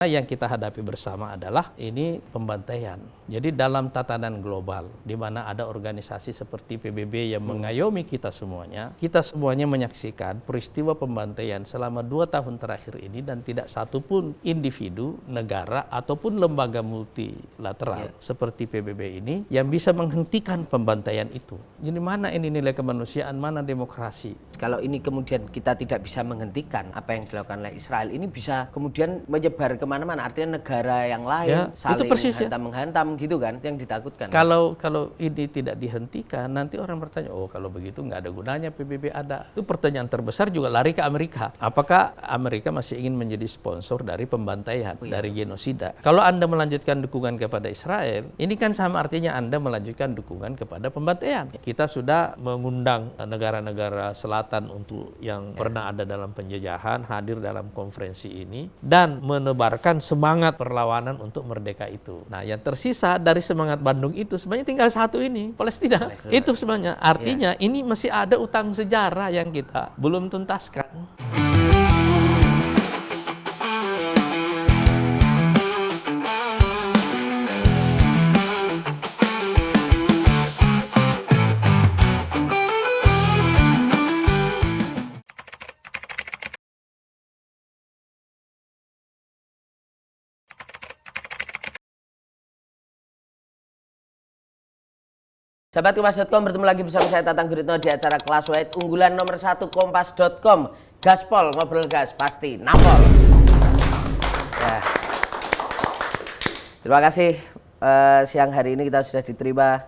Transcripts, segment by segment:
Yang kita hadapi bersama adalah ini pembantaian. Jadi dalam tatanan global, di mana ada organisasi seperti PBB yang mengayomi kita semuanya menyaksikan peristiwa pembantaian selama 2 tahun terakhir ini dan tidak satupun individu, negara, ataupun lembaga multilateral seperti PBB ini yang bisa menghentikan pembantaian itu. Jadi mana ini nilai kemanusiaan, mana demokrasi? Kalau ini kemudian kita tidak bisa menghentikan apa yang dilakukan oleh Israel, ini bisa kemudian menyebar kemana-mana, artinya negara yang lain saling menghantam gitu kan, yang ditakutkan. Kalau ini tidak dihentikan, nanti orang bertanya, oh kalau begitu nggak ada gunanya PBB ada. Itu pertanyaan terbesar juga lari ke Amerika. Apakah Amerika masih ingin menjadi sponsor dari pembantaian, dari genosida? Kalau Anda melanjutkan dukungan kepada Israel, ini kan sama artinya Anda melanjutkan dukungan kepada pembantaian. Kita sudah mengundang negara-negara selatan untuk yang pernah ada dalam penjajahan hadir dalam konferensi ini dan menebarkan semangat perlawanan untuk merdeka itu. Nah, yang tersisa dari semangat Bandung itu sebenarnya tinggal satu ini, Palestina. Itu sebenarnya artinya ini masih ada utang sejarah yang kita belum tuntaskan. Sahabat Kompas.com, bertemu lagi bersama saya Tatang Guritno di acara Kelas White unggulan nomor 1 Kompas.com. Gaspol, ngobrol gas, pasti nampol. Ya. Terima kasih, siang hari ini kita sudah diterima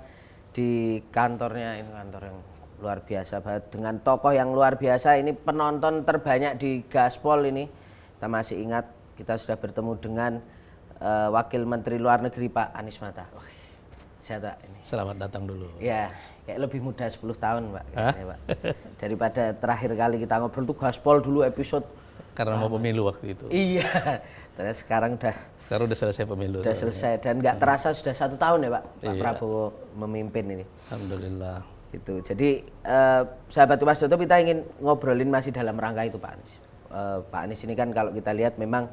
di kantornya, ini kantor yang luar biasa banget, dengan tokoh yang luar biasa. Ini penonton terbanyak di Gaspol ini. Kita masih ingat kita sudah bertemu dengan Wakil Menteri Luar Negeri Pak Anies Mata. Siapa ini? Selamat datang dulu. Ya, kayak lebih muda 10 tahun, Pak. Pak. Daripada terakhir kali kita ngobrol tuh Gaspol dulu episode. Karena mau pemilu waktu itu. Iya. Terus sekarang udah selesai pemilu. Udah selesai dan nggak terasa sudah 1 tahun ya, Pak. Pak Prabowo memimpin ini. Alhamdulillah. Gitu. Jadi sahabat Kompas.com, kita ingin ngobrolin masih dalam rangka itu, Pak Anies. Pak Anies ini kan kalau kita lihat memang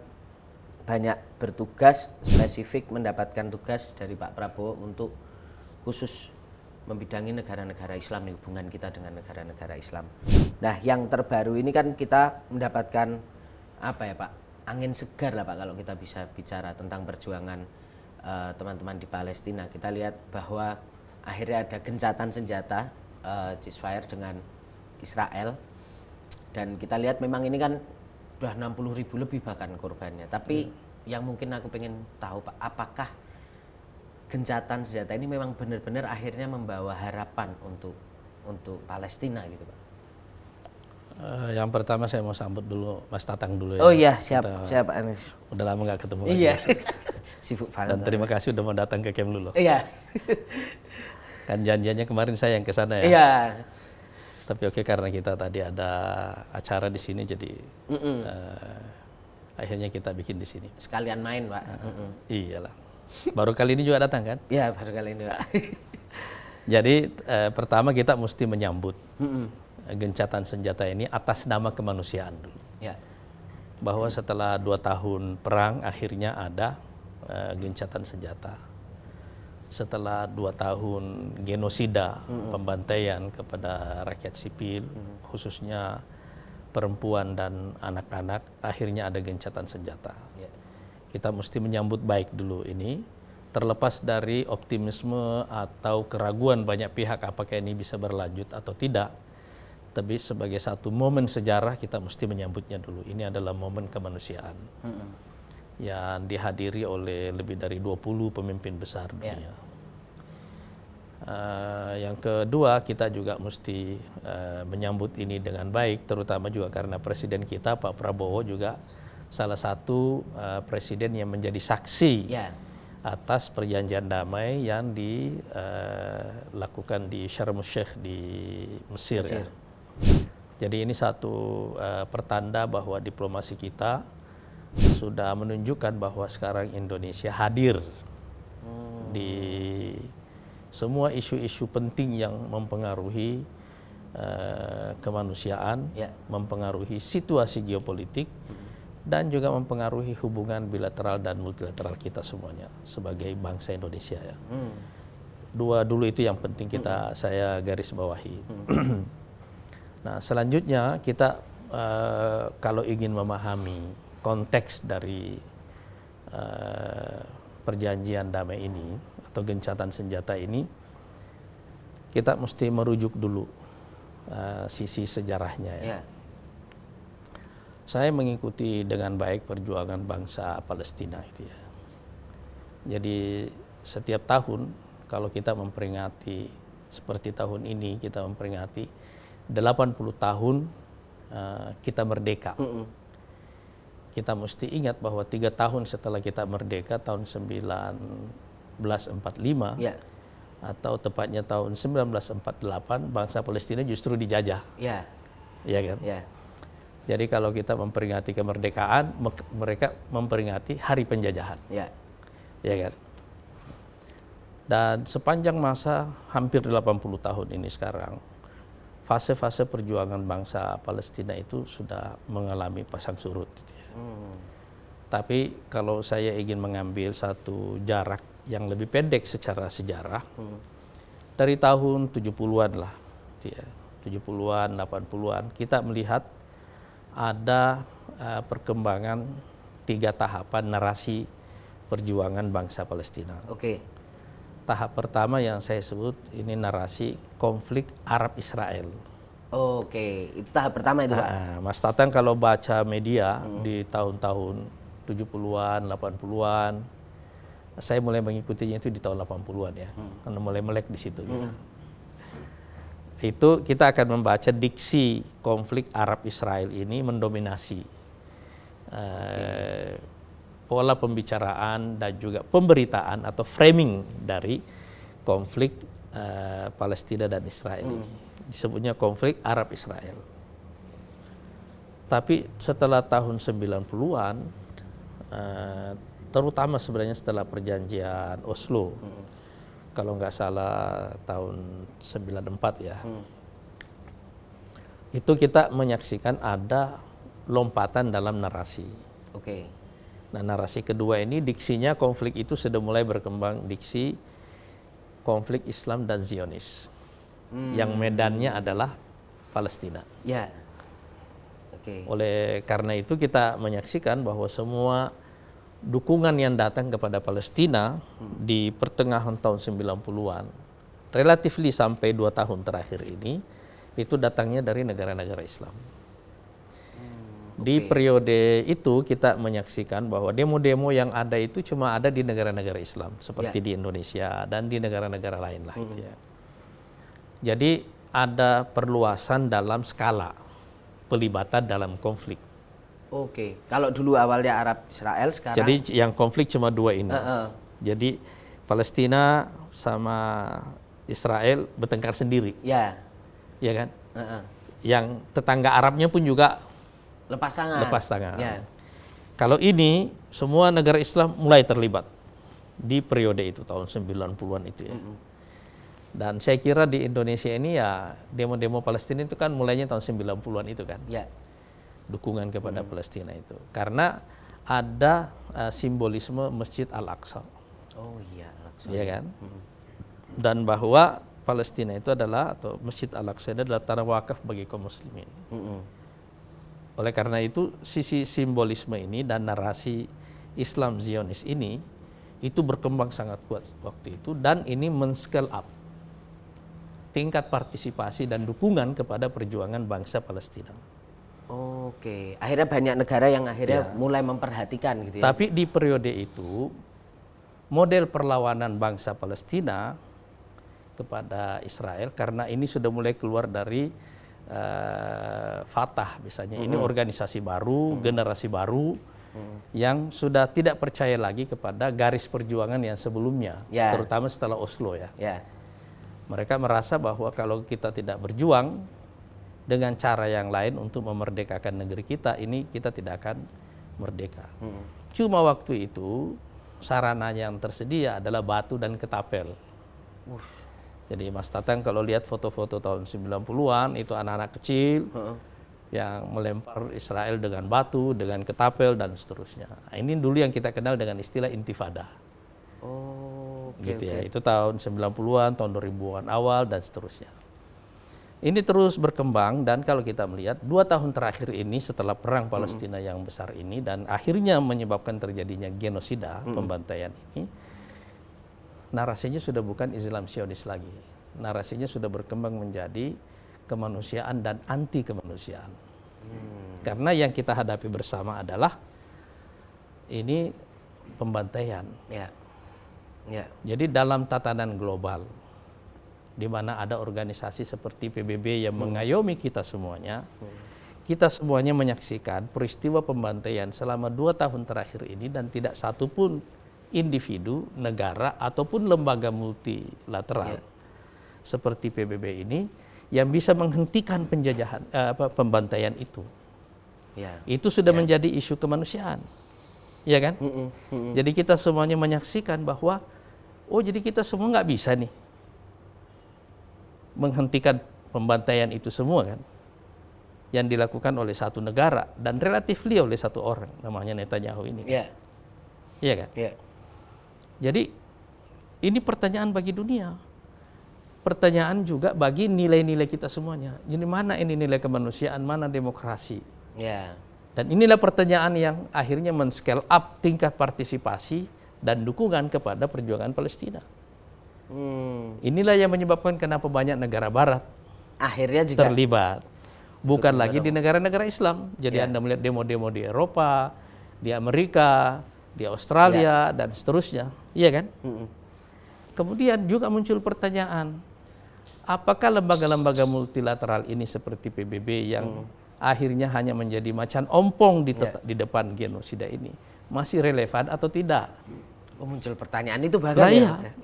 banyak bertugas, spesifik mendapatkan tugas dari Pak Prabowo untuk khusus membidangi negara-negara Islam, nih, hubungan kita dengan negara-negara Islam. Nah, yang terbaru ini kan kita mendapatkan apa ya, Pak? Angin segar lah, Pak, kalau kita bisa bicara tentang perjuangan teman-teman di Palestina. Kita lihat bahwa akhirnya ada gencatan senjata, ceasefire dengan Israel, dan kita lihat memang ini kan udah 60.000 lebih bahkan korbannya. Tapi yang mungkin aku pengen tahu, Pak, apakah gencatan senjata ini memang benar-benar akhirnya membawa harapan untuk Palestina gitu, Pak? Yang pertama saya mau sambut dulu Mas Tatang dulu ya. Oh iya, siap Pak Anies. Udah lama nggak ketemu lagi. Iya. Sibuk banget. Dan terima kasih udah mau datang ke Kemlu loh. Iya. Kan janjiannya kemarin saya yang ke sana ya. Iya. Tapi oke, karena kita tadi ada acara di sini, jadi akhirnya kita bikin di sini. Sekalian main, Pak. Iyalah. Baru kali ini juga datang kan? Iya, baru kali ini, Pak. Jadi pertama kita mesti menyambut gencatan senjata ini atas nama kemanusiaan dulu. Ya. Bahwa setelah 2 tahun perang akhirnya ada gencatan senjata. Setelah 2 tahun genosida, pembantaian kepada rakyat sipil, khususnya perempuan dan anak-anak, akhirnya ada gencatan senjata. Ya. Kita mesti menyambut baik dulu ini, terlepas dari optimisme atau keraguan banyak pihak apakah ini bisa berlanjut atau tidak. Tapi sebagai satu momen sejarah kita mesti menyambutnya dulu. Ini adalah momen kemanusiaan. Yang dihadiri oleh lebih dari 20 pemimpin besar dunia. Yang kedua, kita juga mesti menyambut ini dengan baik, terutama juga karena presiden kita Pak Prabowo juga salah satu presiden yang menjadi saksi atas perjanjian damai yang dilakukan di Sharm el-Sheikh di Mesir. Ya. Jadi ini satu pertanda bahwa diplomasi kita sudah menunjukkan bahwa sekarang Indonesia hadir di semua isu-isu penting yang mempengaruhi kemanusiaan, mempengaruhi situasi geopolitik, dan juga mempengaruhi hubungan bilateral dan multilateral kita semuanya sebagai bangsa Indonesia ya. Dua dulu itu yang penting saya garis bawahi. Nah, selanjutnya kita kalau ingin memahami konteks dari perjanjian damai ini atau gencatan senjata ini, kita mesti merujuk dulu sisi sejarahnya ya. Saya mengikuti dengan baik perjuangan bangsa Palestina itu ya. Jadi setiap tahun kalau kita memperingati seperti tahun ini, kita memperingati 80 tahun kita merdeka. Kita mesti ingat bahwa 3 tahun setelah kita merdeka tahun 1945 atau tepatnya tahun 1948 bangsa Palestina justru dijajah. Iya kan? Jadi kalau kita memperingati kemerdekaan, mereka memperingati hari penjajahan. Ya kan? Dan sepanjang masa hampir 80 tahun ini sekarang, fase-fase perjuangan bangsa Palestina itu sudah mengalami pasang surut. Tapi kalau saya ingin mengambil satu jarak yang lebih pendek secara sejarah, dari tahun 70-an lah, 70-an, 80-an, kita melihat ada perkembangan 3 tahapan narasi perjuangan bangsa Palestina. Tahap pertama yang saya sebut ini narasi konflik Arab-Israel. Itu tahap pertama itu Pak? Mas Tatang kalau baca media di tahun-tahun 70-an, 80-an, saya mulai mengikutinya itu di tahun 80-an ya, karena mulai melek di situ. Gitu. Itu kita akan membaca diksi konflik Arab-Israel ini mendominasi pola pembicaraan dan juga pemberitaan atau framing dari konflik Palestina dan Israel ini. Disebutnya konflik Arab-Israel. Tapi setelah tahun 90-an, terutama sebenarnya setelah perjanjian Oslo, kalau nggak salah tahun 94 ya, itu kita menyaksikan ada lompatan dalam narasi. Nah, narasi kedua ini diksinya konflik itu sudah mulai berkembang diksi konflik Islam dan Zionis, yang medannya adalah Palestina. Oleh karena itu kita menyaksikan bahwa semua dukungan yang datang kepada Palestina di pertengahan tahun 90-an, relatively sampai 2 tahun terakhir ini, itu datangnya dari negara-negara Islam. Di periode itu kita menyaksikan bahwa demo-demo yang ada itu cuma ada di negara-negara Islam, seperti di Indonesia dan di negara-negara lain lah. Gitu ya. Jadi ada perluasan dalam skala pelibatan dalam konflik. Kalau dulu awalnya Arab-Israel, sekarang... Jadi yang konflik cuma 2 ini. Jadi Palestina sama Israel bertengkar sendiri. Ya kan? Yang tetangga Arabnya pun juga lepas tangan. Kalau ini semua negara Islam mulai terlibat di periode itu tahun 90-an itu ya. Dan saya kira di Indonesia ini ya demo-demo Palestina itu kan mulainya tahun 90-an itu kan. Dukungan kepada Palestina itu. Karena ada simbolisme Masjid Al-Aqsa. Al-Aqsa. Ya kan? Dan bahwa Palestina itu adalah, atau Masjid Al-Aqsa itu adalah tanah wakaf bagi kaum muslimin. Oleh karena itu sisi simbolisme ini dan narasi Islam Zionis ini itu berkembang sangat kuat waktu itu, dan ini men-scale up tingkat partisipasi dan dukungan kepada perjuangan bangsa Palestina. Akhirnya banyak negara yang akhirnya mulai memperhatikan gitu ya. Tapi di periode itu model perlawanan bangsa Palestina kepada Israel, karena ini sudah mulai keluar dari Fatah misalnya, ini organisasi baru, generasi baru yang sudah tidak percaya lagi kepada garis perjuangan yang sebelumnya, terutama setelah Oslo ya. Mereka merasa bahwa kalau kita tidak berjuang dengan cara yang lain untuk memerdekakan negeri kita, ini kita tidak akan merdeka. Cuma waktu itu sarana yang tersedia adalah batu dan ketapel. Jadi Mas Tatang kalau lihat foto-foto tahun 90-an itu anak-anak kecil yang melempar Israel dengan batu, dengan ketapel dan seterusnya. Nah, ini dulu yang kita kenal dengan istilah intifada. Oh, oke, Gitu ya. oke. Itu tahun 90-an, tahun 2000-an awal dan seterusnya. Ini terus berkembang dan kalau kita melihat 2 tahun terakhir ini setelah perang Palestina yang besar ini dan akhirnya menyebabkan terjadinya genosida, pembantaian ini, narasinya sudah bukan Islam Zionis lagi. Narasinya sudah berkembang menjadi kemanusiaan dan anti kemanusiaan. Karena yang kita hadapi bersama adalah ini pembantaian. Ya. Ya. Jadi dalam tatanan global, di mana ada organisasi seperti PBB yang mengayomi kita semuanya menyaksikan peristiwa pembantaian selama 2 tahun terakhir ini dan tidak satupun individu, negara, ataupun lembaga multilateral seperti PBB ini yang bisa menghentikan penjajahan, pembantaian itu. Ya. Itu sudah menjadi isu kemanusiaan, ya kan? Jadi kita semuanya menyaksikan bahwa, oh jadi kita semua nggak bisa nih menghentikan pembantaian itu semua kan, yang dilakukan oleh satu negara dan relatifly oleh satu orang, namanya Netanyahu ini. Ya. Iya kan? Ya. Jadi ini pertanyaan bagi dunia. Pertanyaan juga bagi nilai-nilai kita semuanya. Jadi mana ini nilai kemanusiaan, mana demokrasi? Ya. Dan inilah pertanyaan yang akhirnya men-scale up tingkat partisipasi dan dukungan kepada perjuangan Palestina. Inilah yang menyebabkan kenapa banyak negara barat Akhirnya juga terlibat. Bukan lagi di negara-negara Islam. Jadi Anda melihat demo-demo di Eropa, di Amerika, di Australia, dan seterusnya. Iya kan? Kemudian juga muncul pertanyaan, apakah lembaga-lembaga multilateral ini seperti PBB yang akhirnya hanya menjadi macan ompong di depan genosida ini masih relevan atau tidak? Oh, muncul pertanyaan itu bahkan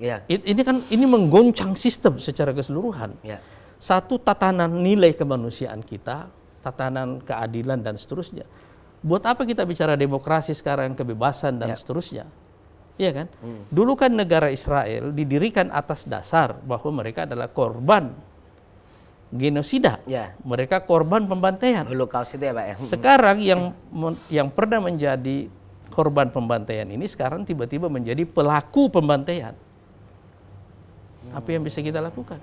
ya. Ini kan menggoncang sistem secara keseluruhan. Ya. Satu tatanan nilai kemanusiaan kita, tatanan keadilan dan seterusnya. Buat apa kita bicara demokrasi sekarang, kebebasan dan seterusnya? Iya kan? Dulu kan negara Israel didirikan atas dasar bahwa mereka adalah korban genosida. Ya. Mereka korban pembantaian. Holocaust itu ya Pak ya. Sekarang yang pernah menjadi korban pembantaian ini sekarang tiba-tiba menjadi pelaku pembantaian. Apa yang bisa kita lakukan?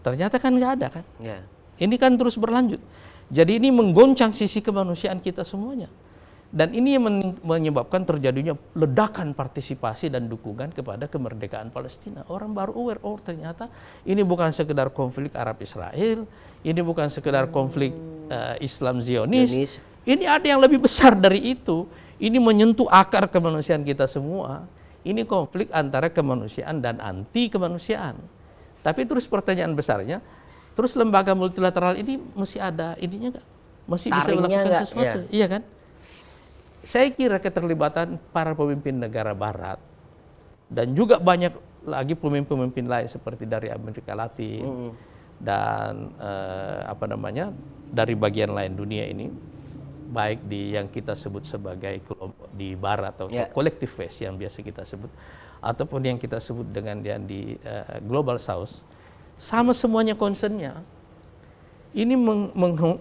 Ternyata kan nggak ada kan? Ya. Ini kan terus berlanjut. Jadi ini menggoncang sisi kemanusiaan kita semuanya. Dan ini yang menyebabkan terjadinya ledakan partisipasi dan dukungan kepada kemerdekaan Palestina. Orang baru aware, oh ternyata ini bukan sekedar konflik Arab-Israel, ini bukan sekedar konflik Islam Zionis. Ini ada yang lebih besar dari itu. Ini menyentuh akar kemanusiaan kita semua. Ini konflik antara kemanusiaan dan anti kemanusiaan. Tapi terus pertanyaan besarnya, terus lembaga multilateral ini masih ada ininya nggak? Masih bisa melakukan sesuatu? Iya kan? Saya kira keterlibatan para pemimpin negara Barat dan juga banyak lagi pemimpin-pemimpin lain seperti dari Amerika Latin dan dari bagian lain dunia ini, baik di yang kita sebut sebagai kelompok di Barat atau collective West yang biasa kita sebut, ataupun yang kita sebut dengan yang di Global South, sama semuanya concernnya. Ini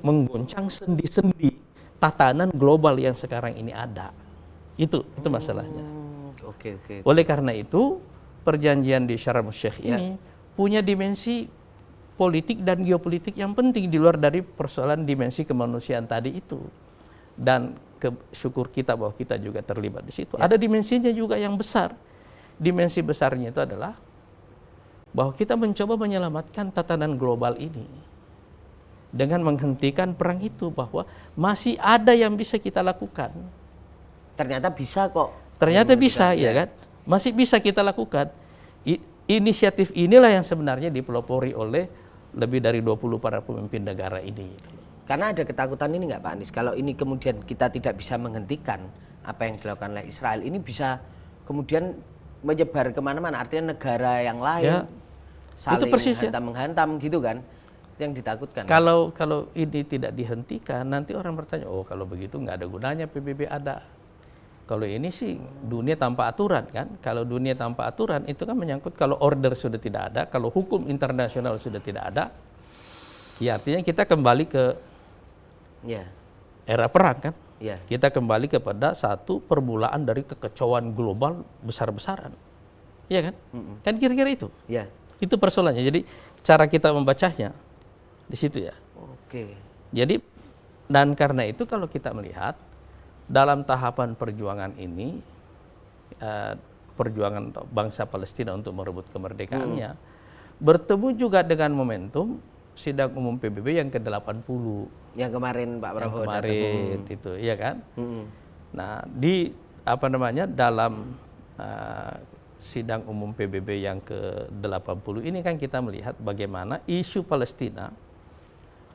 menggoncang sendi-sendi tatanan global yang sekarang ini ada. Itu masalahnya. Oke. Oleh karena itu, perjanjian di Sharm el-Sheikh ini punya dimensi politik dan geopolitik yang penting di luar dari persoalan dimensi kemanusiaan tadi itu. Dan syukur kita bahwa kita juga terlibat di situ. Ada dimensinya juga yang besar. Dimensi besarnya itu adalah bahwa kita mencoba menyelamatkan tatanan global ini dengan menghentikan perang itu, bahwa masih ada yang bisa kita lakukan. Ternyata bisa kok. Ternyata bisa, ya kan? Masih bisa kita lakukan. Inisiatif inilah yang sebenarnya dipelopori oleh lebih dari 20 para pemimpin negara ini. Karena ada ketakutan ini nggak Pak Anies, kalau ini kemudian kita tidak bisa menghentikan apa yang dilakukan oleh Israel, ini bisa kemudian menyebar kemana-mana, artinya negara yang lain saling hantam-menghantam gitu kan, yang ditakutkan. Kalau ini tidak dihentikan, nanti orang bertanya, oh kalau begitu nggak ada gunanya PBB ada. Kalau ini sih dunia tanpa aturan kan. Kalau dunia tanpa aturan itu kan menyangkut kalau order sudah tidak ada, kalau hukum internasional sudah tidak ada, Ya artinya kita kembali ke Ya. era perang kan. Ya. Kita kembali kepada satu permulaan dari kekacauan global besar-besaran. Iya kan? Kan kira-kira itu. Ya. Itu persoalannya. Jadi cara kita membacanya di situ ya. Oke. Jadi dan karena itu kalau kita melihat dalam tahapan perjuangan ini, perjuangan bangsa Palestina untuk merebut kemerdekaannya, bertemu juga dengan momentum sidang umum PBB yang ke-80. Yang kemarin Pak Prabowo Kemarin itu, iya kan? Nah, di dalam sidang umum PBB yang ke-80 ini kan kita melihat bagaimana isu Palestina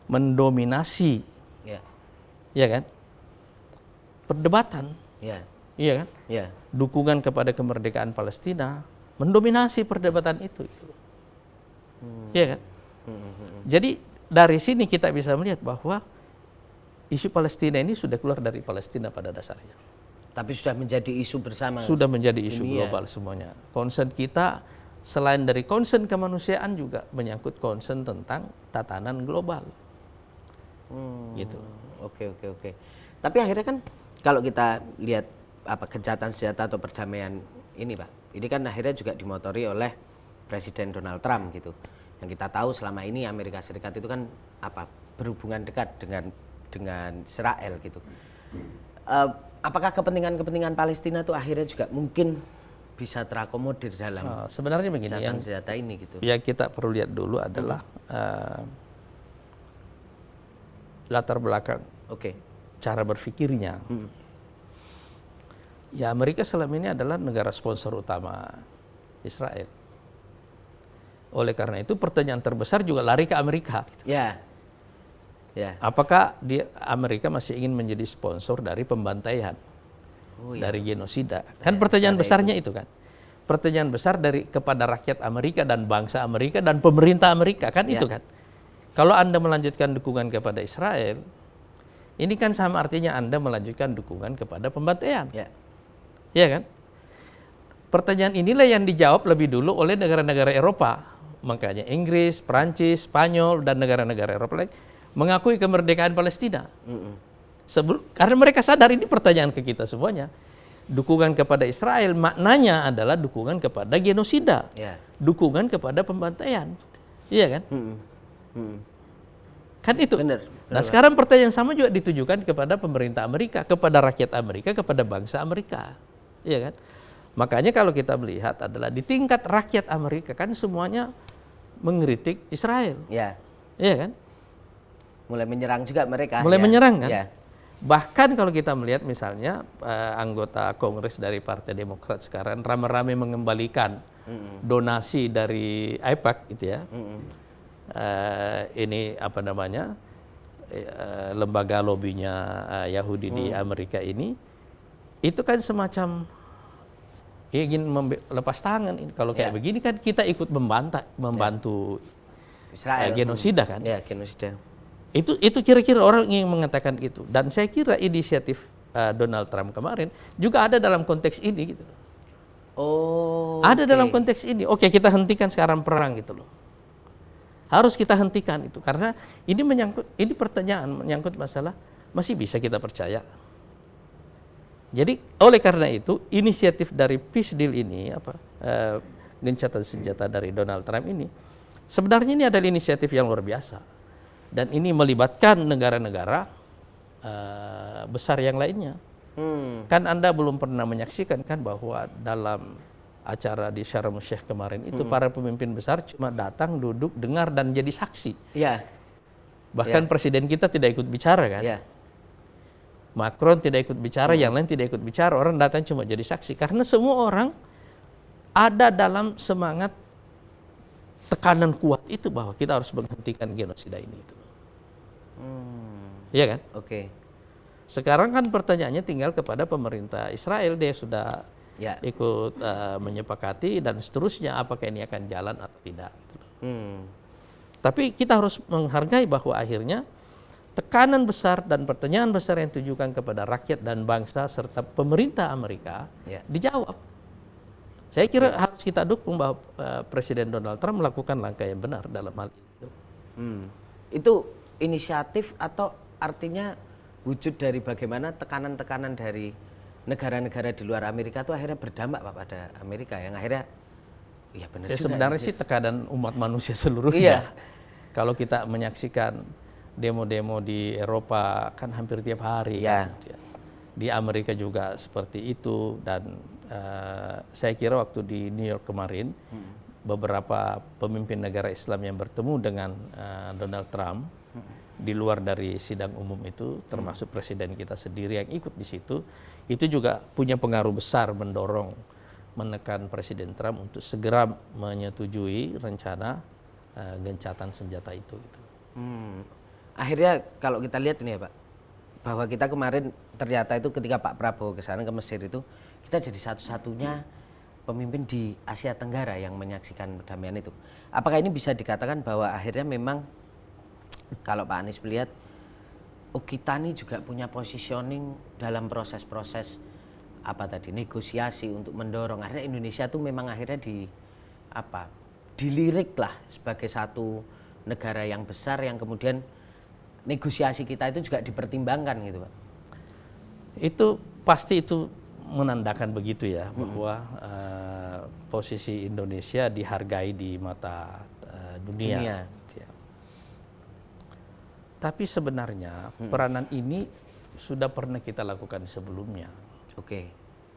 mendominasi, ya kan? Perdebatan, iya kan? Ya. Dukungan kepada kemerdekaan Palestina mendominasi perdebatan itu. Iya kan? Jadi dari sini kita bisa melihat bahwa isu Palestina ini sudah keluar dari Palestina pada dasarnya. Tapi sudah menjadi isu bersama. Sudah menjadi isu dunia. global semuanya. Concern kita selain dari concern kemanusiaan juga menyangkut concern tentang tatanan global. Gitu. Oke. Tapi akhirnya kan kalau kita lihat gencatan senjata atau perdamaian ini Pak, ini kan akhirnya juga dimotori oleh Presiden Donald Trump gitu. Yang kita tahu selama ini Amerika Serikat itu kan berhubungan dekat dengan Israel gitu. Apakah kepentingan Palestina itu akhirnya juga mungkin bisa terakomodir dalam sebenarnya begini, gencatan senjata ini gitu? Yang kita perlu lihat dulu adalah latar belakang, cara berpikirnya. Ya Amerika selama ini adalah negara sponsor utama Israel. Oleh karena itu pertanyaan terbesar juga lari ke Amerika. Ya. Apakah Amerika masih ingin menjadi sponsor dari pembantaian, dari genosida? Kan pertanyaan besarnya itu kan. Pertanyaan besar kepada rakyat Amerika dan bangsa Amerika dan pemerintah Amerika kan itu kan. Kalau Anda melanjutkan dukungan kepada Israel, ini kan sama artinya Anda melanjutkan dukungan kepada pembantaian. Iya kan? Pertanyaan inilah yang dijawab lebih dulu oleh negara-negara Eropa. Makanya Inggris, Prancis, Spanyol, dan negara-negara Eropa lain mengakui kemerdekaan Palestina. Karena mereka sadar ini pertanyaan ke kita semuanya. Dukungan kepada Israel maknanya adalah dukungan kepada genosida. Dukungan kepada pembantaian. Iya kan? Kan itu. Benar. Nah sekarang pertanyaan sama juga ditujukan kepada pemerintah Amerika, kepada rakyat Amerika, kepada bangsa Amerika. Iya kan? Makanya kalau kita melihat adalah di tingkat rakyat Amerika kan semuanya mengkritik Israel. Iya kan? Mulai menyerang juga mereka. Mulai menyerang kan? Bahkan kalau kita melihat misalnya anggota Kongres dari Partai Demokrat sekarang rame-rame mengembalikan donasi dari AIPAC gitu ya. Ini lembaga lobbynya Yahudi di Amerika ini, itu kan semacam ingin lepas tangan. Kalau kayak begini kan kita ikut membantu Israel, genosida kan? Genosida. Itu kira-kira orang ingin mengatakan itu. Dan saya kira inisiatif Donald Trump kemarin juga ada dalam konteks ini gitu. Ada dalam konteks ini. Oke, kita hentikan sekarang perang gitu loh. Harus kita hentikan itu karena ini pertanyaan menyangkut masalah masih bisa kita percaya. Jadi oleh karena itu inisiatif dari peace deal ini gencatan senjata dari Donald Trump ini sebenarnya ini adalah inisiatif yang luar biasa dan ini melibatkan negara-negara besar yang lainnya. Kan Anda belum pernah menyaksikan kan bahwa dalam acara di Sharm el-Sheikh kemarin itu para pemimpin besar cuma datang, duduk, dengar dan jadi saksi. Bahkan presiden kita tidak ikut bicara kan. Macron tidak ikut bicara, yang lain tidak ikut bicara, orang datang cuma jadi saksi karena semua orang ada dalam semangat tekanan kuat itu bahwa kita harus menghentikan genosida ini. Iya kan? Sekarang kan pertanyaannya tinggal kepada pemerintah Israel, dia sudah ikut menyepakati dan seterusnya apakah ini akan jalan atau tidak. Tapi kita harus menghargai bahwa akhirnya tekanan besar dan pertanyaan besar yang ditujukan kepada rakyat dan bangsa serta pemerintah Amerika dijawab. Saya kira harus kita dukung bahwa Presiden Donald Trump melakukan langkah yang benar dalam hal itu. Itu inisiatif atau artinya wujud dari bagaimana tekanan-tekanan dari negara-negara di luar Amerika itu akhirnya berdampak Pak pada Amerika yang akhirnya ya benar Ya juga. sebenarnya sih tekanan umat manusia seluruhnya. Iya. Kalau kita menyaksikan demo-demo di Eropa kan hampir tiap hari. Ya. Kan? Di Amerika juga seperti itu dan saya kira waktu di New York kemarin beberapa pemimpin negara Islam yang bertemu dengan Donald Trump di luar dari sidang umum itu, termasuk presiden kita sendiri yang ikut di situ, itu juga punya pengaruh besar mendorong menekan Presiden Trump untuk segera menyetujui rencana gencatan senjata itu. Gitu. Akhirnya kalau kita lihat ini ya Pak, bahwa kita kemarin ternyata itu ketika Pak Prabowo ke sana ke Mesir itu, kita jadi satu-satunya pemimpin di Asia Tenggara yang menyaksikan perdamaian itu. Apakah ini bisa dikatakan bahwa akhirnya memang kalau Pak Anies melihat, oh kita ini juga punya positioning dalam proses-proses negosiasi untuk mendorong. Akhirnya Indonesia tuh memang akhirnya dilirik lah sebagai satu negara yang besar yang kemudian negosiasi kita itu juga dipertimbangkan gitu Pak. Itu pasti itu menandakan begitu ya, bahwa posisi Indonesia dihargai di mata dunia. Ya. Tapi sebenarnya peranan ini sudah pernah kita lakukan sebelumnya. Oke.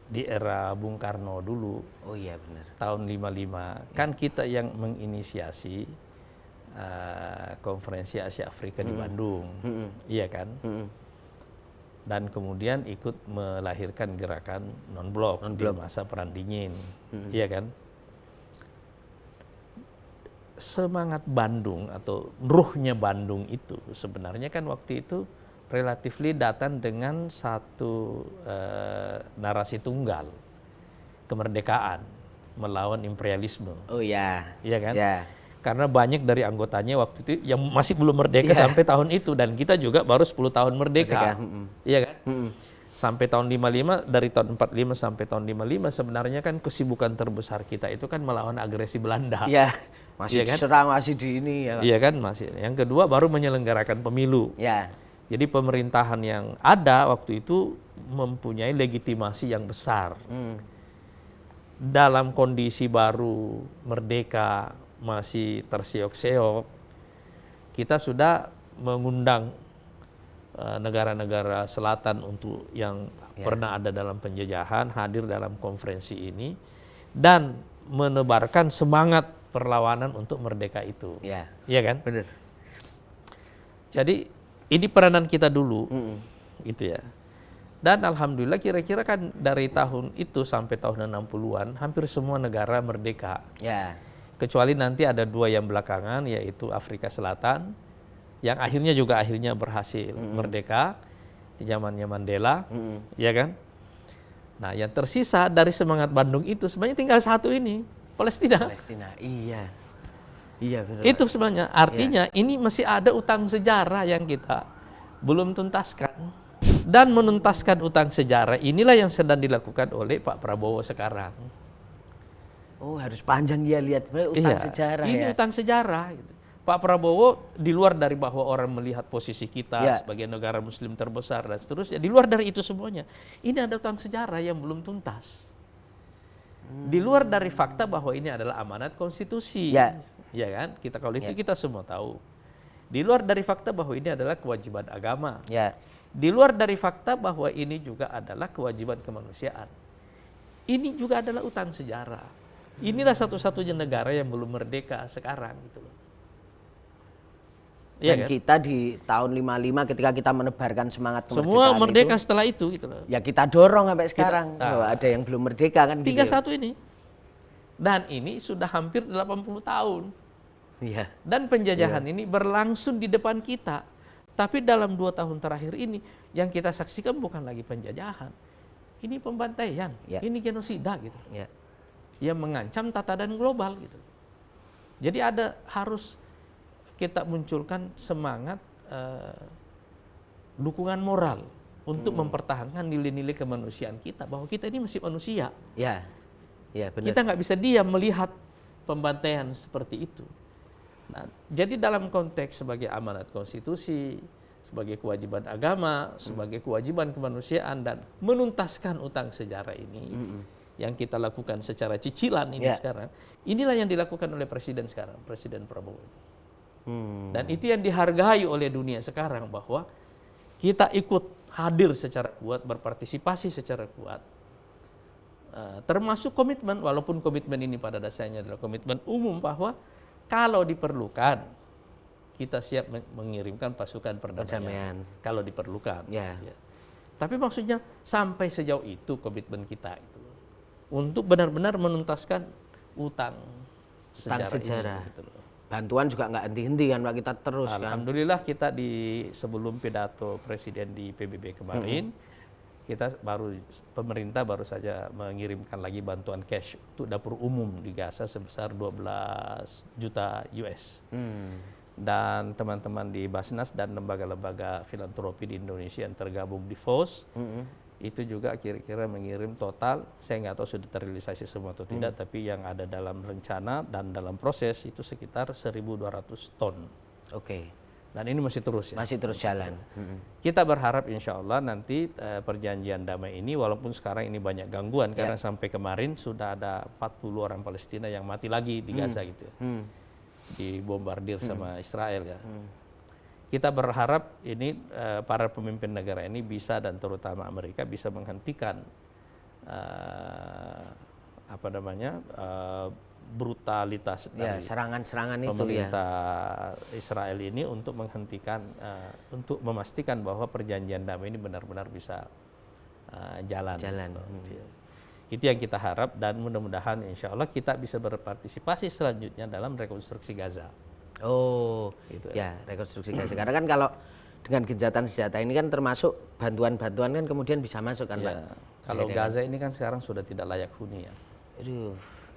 Di era Bung Karno dulu. Oh iya benar. Tahun 55 kan kita yang menginisiasi konferensi Asia Afrika di Bandung. Iya kan? Dan kemudian ikut melahirkan gerakan non-blok di masa Perang Dingin. Iya kan? Semangat Bandung atau ruhnya Bandung itu sebenarnya kan waktu itu relatifly datang dengan satu narasi tunggal, kemerdekaan melawan imperialisme. Oh iya. Iya kan? Ya. Karena banyak dari anggotanya waktu itu yang masih belum merdeka sampai tahun itu, dan kita juga baru 10 tahun merdeka. Iya kan? Sampai tahun 55, dari tahun 45 sampai tahun 55 sebenarnya kan kesibukan terbesar kita itu kan melawan agresi Belanda. Iya. Masih Iya kan? diserang, masih di ini ya Pak. Iya kan, masih. Yang kedua baru menyelenggarakan pemilu. Ya. Jadi pemerintahan yang ada waktu itu mempunyai legitimasi yang besar. Dalam kondisi baru merdeka, masih terseok-seok, kita sudah mengundang negara-negara selatan untuk yang pernah ada dalam penjajahan hadir dalam konferensi ini dan menebarkan semangat perlawanan untuk merdeka itu. Ya. Iya kan? Benar. Jadi ini peranan kita dulu, gitu ya. Dan alhamdulillah kira-kira kan dari tahun itu sampai tahun 60-an hampir semua negara merdeka. Ya. Kecuali nanti ada 2 yang belakangan, yaitu Afrika Selatan yang akhirnya berhasil merdeka di zamannya Mandela, ya kan? Nah, yang tersisa dari semangat Bandung itu sebenarnya tinggal satu ini, Palestina. Iya. Iya benar. Itu sebenarnya artinya ini masih ada utang sejarah yang kita belum tuntaskan. Dan menuntaskan utang sejarah inilah yang sedang dilakukan oleh Pak Prabowo sekarang. Oh, harus panjang dia lihat utang sejarah ini ya. utang sejarah. Gitu. Pak Prabowo di luar dari bahwa orang melihat posisi kita sebagai negara Muslim terbesar dan seterusnya, di luar dari itu semuanya, ini ada utang sejarah yang belum tuntas. Di luar dari fakta bahwa ini adalah amanat konstitusi, ya kan? Kita kalau itu kita semua tahu. Di luar dari fakta bahwa ini adalah kewajiban agama. Di luar dari fakta bahwa ini juga adalah kewajiban kemanusiaan. Ini juga adalah utang sejarah. Inilah satu-satunya negara yang belum merdeka sekarang gitu loh. Dan kita di tahun 55 ketika kita menebarkan semangat kemerdekaan semua merdeka setelah itu gitu loh. Ya kita dorong sampai sekarang bahwa ada yang belum merdeka kan. Tinggal satu ini. Dan ini sudah hampir 80 tahun. Iya. Dan penjajahan ini berlangsung di depan kita. Tapi dalam 2 tahun terakhir ini yang kita saksikan bukan lagi penjajahan. Ini pembantaian, ini genosida gitu. Yang mengancam tatanan global gitu. Jadi harus kita munculkan semangat dukungan moral untuk mempertahankan nilai-nilai kemanusiaan kita, bahwa kita ini masih manusia. Ya, benar. Kita nggak bisa diam melihat pembantaian seperti itu. Nah, jadi dalam konteks sebagai amanat konstitusi, sebagai kewajiban agama, sebagai kewajiban kemanusiaan dan menuntaskan utang sejarah ini yang kita lakukan secara cicilan ini sekarang, inilah yang dilakukan oleh Presiden sekarang, Presiden Prabowo. Dan itu yang dihargai oleh dunia sekarang, bahwa kita ikut hadir secara kuat, berpartisipasi secara kuat, termasuk komitmen, walaupun komitmen ini pada dasarnya adalah komitmen umum bahwa kalau diperlukan kita siap mengirimkan pasukan perdamaian kalau diperlukan. Ya. Tapi maksudnya sampai sejauh itu komitmen kita itu untuk benar-benar menuntaskan utang sejarah. Ini, gitu loh. Bantuan juga nggak henti-henti kan Pak, kita terus kan. Alhamdulillah kita sebelum pidato Presiden di PBB kemarin, pemerintah baru saja mengirimkan lagi bantuan cash untuk dapur umum di Gaza sebesar 12 juta US. Dan teman-teman di Basnas dan lembaga-lembaga filantropi di Indonesia yang tergabung di FOS, itu juga kira-kira mengirim total, saya nggak tahu sudah terrealisasi semua atau tidak, tapi yang ada dalam rencana dan dalam proses itu sekitar 1.200 ton. Oke. Dan ini masih terus ya. Masih terus jalan. Kita berharap insya Allah nanti perjanjian damai ini, walaupun sekarang ini banyak gangguan, karena sampai kemarin sudah ada 40 orang Palestina yang mati lagi di Gaza gitu ya. Dibombardir sama Israel ya. Kita berharap ini para pemimpin negara ini bisa, dan terutama Amerika bisa menghentikan brutalitas dari serangan-serangan itu pemerintah Israel ini, untuk menghentikan, untuk memastikan bahwa perjanjian damai ini benar-benar bisa jalan. Itu yang kita harap, dan mudah-mudahan insya Allah kita bisa berpartisipasi selanjutnya dalam rekonstruksi Gaza. Gitu ya, rekonstruksi Gaza. Karena kan kalau dengan gencatan senjata ini kan termasuk bantuan-bantuan kan kemudian bisa masuk kan Pak. Kalau Gaza ini kan sekarang sudah tidak layak huni ya.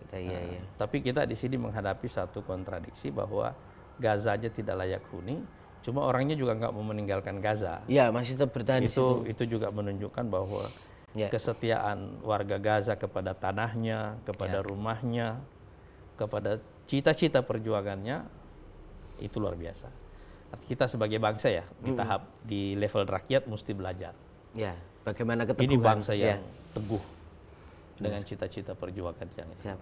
Iya. Tapi kita di sini menghadapi satu kontradiksi bahwa Gaza aja tidak layak huni, cuma orangnya juga nggak mau meninggalkan Gaza. Iya, masih tetap bertahan di situ. Itu juga menunjukkan bahwa kesetiaan warga Gaza kepada tanahnya, kepada rumahnya, kepada cita-cita perjuangannya itu luar biasa. Kita sebagai bangsa ya, di level rakyat mesti belajar. Ya, bagaimana keteguhan. Ini bangsa yang teguh dengan cita-cita perjuangan yang itu.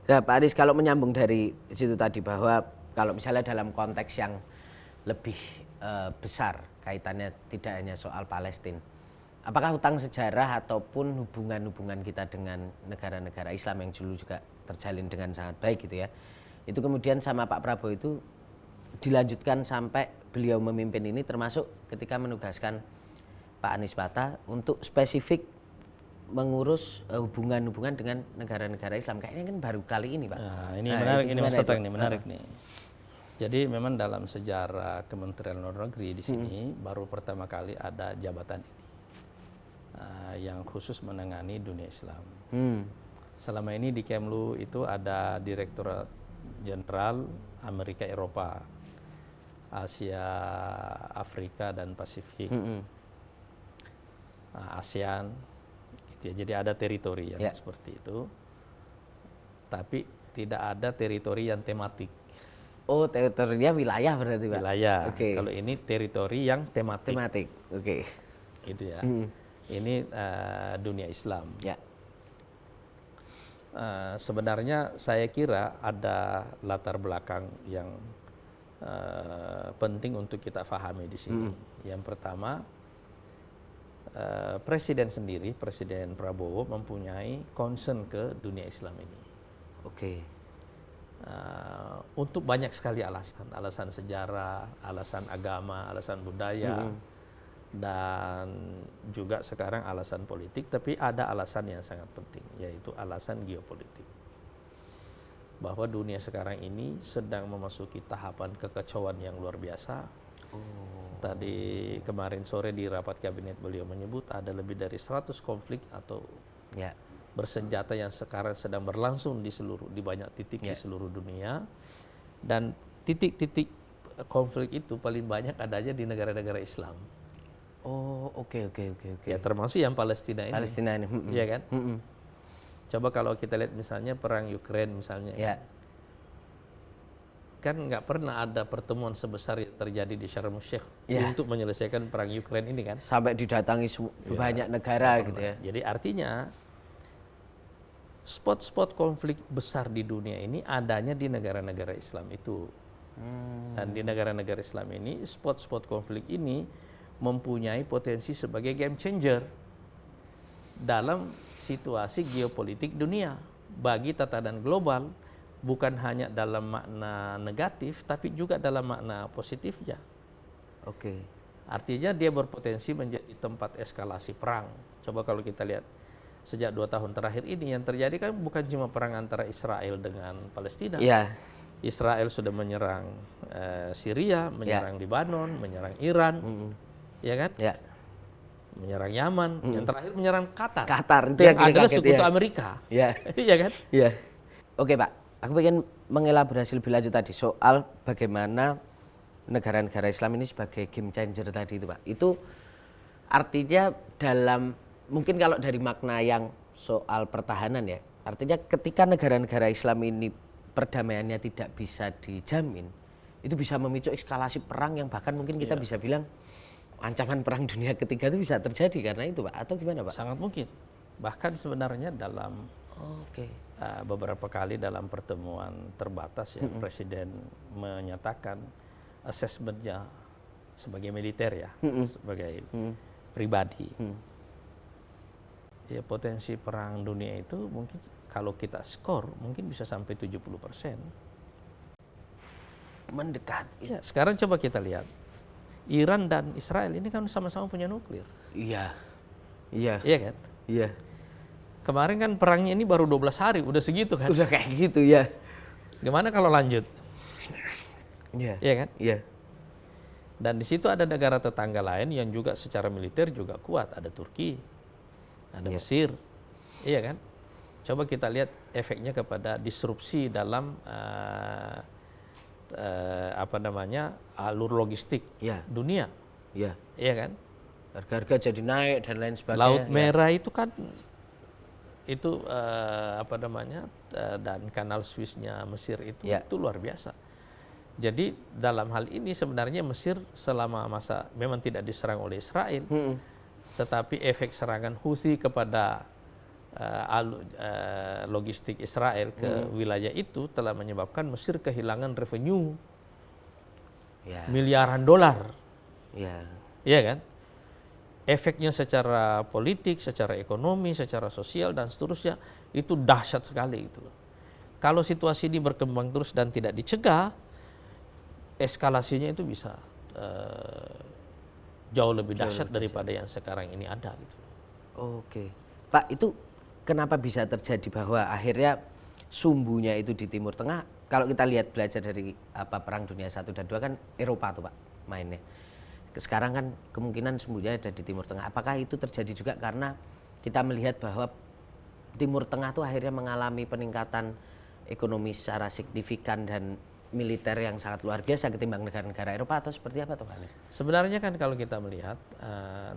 Nah, Pak Aris, kalau menyambung dari situ tadi, bahwa kalau misalnya dalam konteks yang lebih besar, kaitannya tidak hanya soal Palestina, apakah hutang sejarah ataupun hubungan-hubungan kita dengan negara-negara Islam yang dulu juga terjalin dengan sangat baik gitu ya, itu kemudian sama Pak Prabowo itu dilanjutkan sampai beliau memimpin ini, termasuk ketika menugaskan Pak Anies Mata untuk spesifik mengurus hubungan-hubungan dengan negara-negara Islam. Kayaknya kan baru kali ini Pak. Nah, ini menarik, ini Mas Tatang, ini menarik nih. Jadi memang dalam sejarah Kementerian Luar Negeri di sini baru pertama kali ada jabatan ini yang khusus menangani dunia Islam. Selama ini di Kemlu itu ada Direktorat Jenderal Amerika Eropa, Asia, Afrika dan Pasifik, ASEAN, gitu ya. Jadi ada teritori yang seperti itu, tapi tidak ada teritori yang tematik. Teritorinya wilayah berarti Pak? Wilayah. Kalau ini teritori yang tematik. Gitu ya. Ini dunia Islam. Sebenarnya saya kira ada latar belakang yang penting untuk kita pahami di sini. Yang pertama, Presiden sendiri, Presiden Prabowo mempunyai concern ke dunia Islam ini. Untuk banyak sekali alasan sejarah, alasan agama, alasan budaya, dan juga sekarang alasan politik, tapi ada alasan yang sangat penting, yaitu alasan geopolitik. Bahwa dunia sekarang ini sedang memasuki tahapan kekacauan yang luar biasa. Tadi kemarin sore di rapat kabinet beliau menyebut ada lebih dari 100 konflik atau bersenjata yang sekarang sedang berlangsung di banyak titik di seluruh dunia, dan titik-titik konflik itu paling banyak adanya di negara-negara Islam. Ya, termasuk yang Palestina ini. Iya kan? Coba kalau kita lihat misalnya perang Ukraine misalnya. kan nggak pernah ada pertemuan sebesar yang terjadi di Sharm el-Sheikh untuk menyelesaikan perang Ukraina ini kan. Sampai didatangi banyak negara gitu ya. Jadi artinya spot-spot konflik besar di dunia ini adanya di negara-negara Islam itu. Dan di negara-negara Islam ini spot-spot konflik ini mempunyai potensi sebagai game changer dalam situasi geopolitik dunia bagi tatanan global, bukan hanya dalam makna negatif tapi juga dalam makna positifnya. Oke. Artinya dia berpotensi menjadi tempat eskalasi perang. Coba kalau kita lihat sejak 2 tahun terakhir ini yang terjadi kan bukan cuma perang antara Israel dengan Palestina. Iya. Israel sudah menyerang Syria, menyerang Lebanon, menyerang Iran, ya kan? Ya. Menyerang Yaman, yang terakhir menyerang Qatar. Qatar itu yang yang adalah kaget, sekutu ya. Amerika. Iya. Iya kan? Iya. Oke Pak, aku ingin mengelaborasi lebih lanjut tadi soal bagaimana negara-negara Islam ini sebagai game changer tadi itu Pak. Itu artinya dalam, mungkin kalau dari makna yang soal pertahanan ya, artinya ketika negara-negara Islam ini perdamaiannya tidak bisa dijamin, itu bisa memicu eskalasi perang yang bahkan mungkin kita bisa bilang ancaman perang dunia ketiga itu bisa terjadi karena itu Pak, atau gimana Pak? Sangat mungkin. Bahkan sebenarnya dalam beberapa kali dalam pertemuan terbatas ya, Presiden menyatakan asesmennya sebagai militer ya, sebagai pribadi. Ya potensi perang dunia itu mungkin kalau kita skor mungkin bisa sampai 70%. Mendekati. Ya, sekarang coba kita lihat. Iran dan Israel ini kan sama-sama punya nuklir. Iya. Iya. Iya kan? Iya. Kemarin kan perangnya ini baru 12 hari, udah segitu kan? Udah kayak gitu ya. Gimana kalau lanjut? Iya. Iya kan? Iya. Dan di situ ada negara tetangga lain yang juga secara militer juga kuat. Ada Turki, ada Mesir, iya kan? Coba kita lihat efeknya kepada disrupsi dalam alur logistik dunia, iya kan? Harga-harga jadi naik dan lain sebagainya. Laut Merah itu kan itu dan kanal Sueznya Mesir itu luar biasa. Jadi dalam hal ini sebenarnya Mesir selama masa memang tidak diserang oleh Israel, tetapi efek serangan Houthi kepada logistik Israel ke wilayah itu telah menyebabkan Mesir kehilangan revenue miliaran dolar. Iya kan? Efeknya secara politik, secara ekonomi, secara sosial dan seterusnya itu dahsyat sekali gitu loh. Kalau situasi ini berkembang terus dan tidak dicegah, eskalasinya itu bisa jauh lebih dahsyat daripada yang sekarang ini ada gitu. Oke. Pak, itu kenapa bisa terjadi bahwa akhirnya sumbunya itu di Timur Tengah? Kalau kita lihat belajar dari Perang Dunia 1 dan 2 kan Eropa tuh Pak mainnya. Sekarang kan kemungkinan sumbunya ada di Timur Tengah. Apakah itu terjadi juga karena kita melihat bahwa Timur Tengah tuh akhirnya mengalami peningkatan ekonomi secara signifikan dan militer yang sangat luar biasa ketimbang negara-negara Eropa, atau seperti apa tuh Pak Anies? Sebenarnya kan kalau kita melihat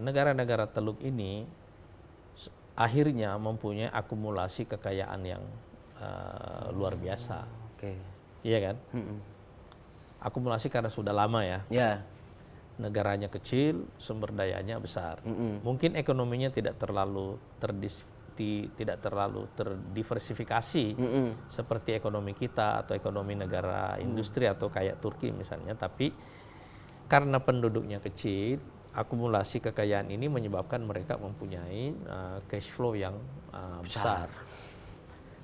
negara-negara Teluk ini akhirnya mempunyai akumulasi kekayaan yang luar biasa. Iya kan? Akumulasi karena sudah lama ya. Negaranya kecil, sumber dayanya besar. Mungkin ekonominya tidak terlalu terdiversifikasi seperti ekonomi kita atau ekonomi negara industri atau kayak Turki misalnya, tapi karena penduduknya kecil, akumulasi kekayaan ini menyebabkan mereka mempunyai cash flow yang besar.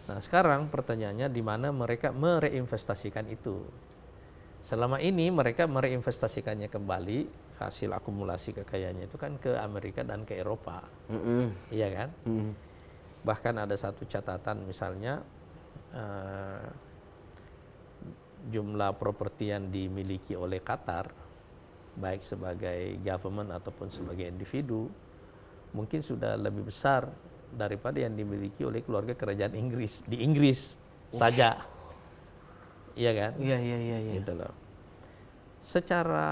Nah, sekarang pertanyaannya di mana mereka mereinvestasikan itu? Selama ini mereka mereinvestasikannya kembali, hasil akumulasi kekayaannya itu kan ke Amerika dan ke Eropa. Iya kan? Bahkan ada satu catatan misalnya jumlah properti yang dimiliki oleh Qatar, baik sebagai government ataupun sebagai individu, mungkin sudah lebih besar daripada yang dimiliki oleh keluarga kerajaan Inggris di Inggris saja. Iya kan? Iya. Gitu loh. Secara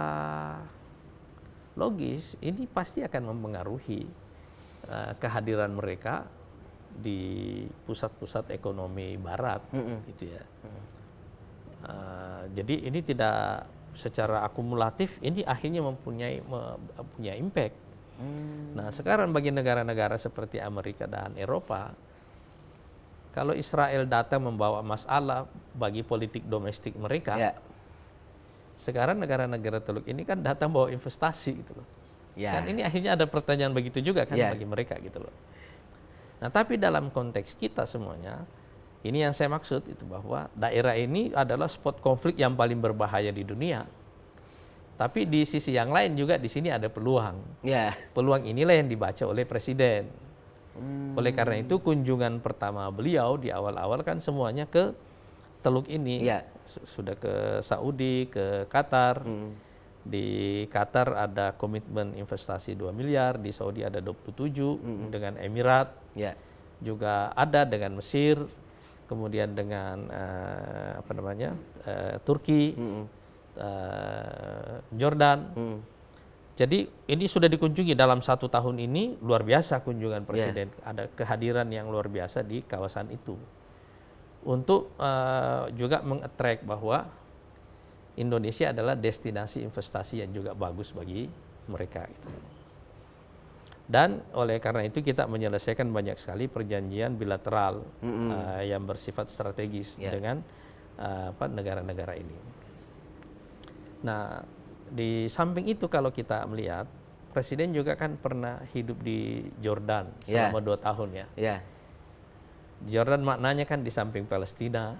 logis ini pasti akan mempengaruhi kehadiran mereka di pusat-pusat ekonomi Barat, gitu ya. Jadi ini tidak secara akumulatif, ini akhirnya mempunyai impact. Nah sekarang bagi negara-negara seperti Amerika dan Eropa, kalau Israel datang membawa masalah bagi politik domestik mereka, sekarang negara-negara Teluk ini kan datang bawa investasi gitu loh. Kan ini akhirnya ada pertanyaan begitu juga kan bagi mereka gitu loh. Nah tapi dalam konteks kita semuanya, ini yang saya maksud itu bahwa daerah ini adalah spot konflik yang paling berbahaya di dunia. Tapi di sisi yang lain juga di sini ada peluang. Peluang inilah yang dibaca oleh Presiden. Oleh karena itu kunjungan pertama beliau di awal-awal kan semuanya ke Teluk ini. Sudah ke Saudi, ke Qatar. Di Qatar ada komitmen investasi 2 miliar, di Saudi ada 27, dengan Emirat. Juga ada dengan Mesir. Kemudian dengan Turki, Jordan. Jadi ini sudah dikunjungi dalam 1 tahun ini, luar biasa kunjungan Presiden. Ada kehadiran yang luar biasa di kawasan itu. Untuk juga meng-attract bahwa Indonesia adalah destinasi investasi yang juga bagus bagi mereka. Gitu. Dan oleh karena itu kita menyelesaikan banyak sekali perjanjian bilateral yang bersifat strategis dengan negara-negara ini. Nah, di samping itu kalau kita melihat, Presiden juga kan pernah hidup di Jordan selama 2 tahun ya. Jordan maknanya kan di samping Palestina.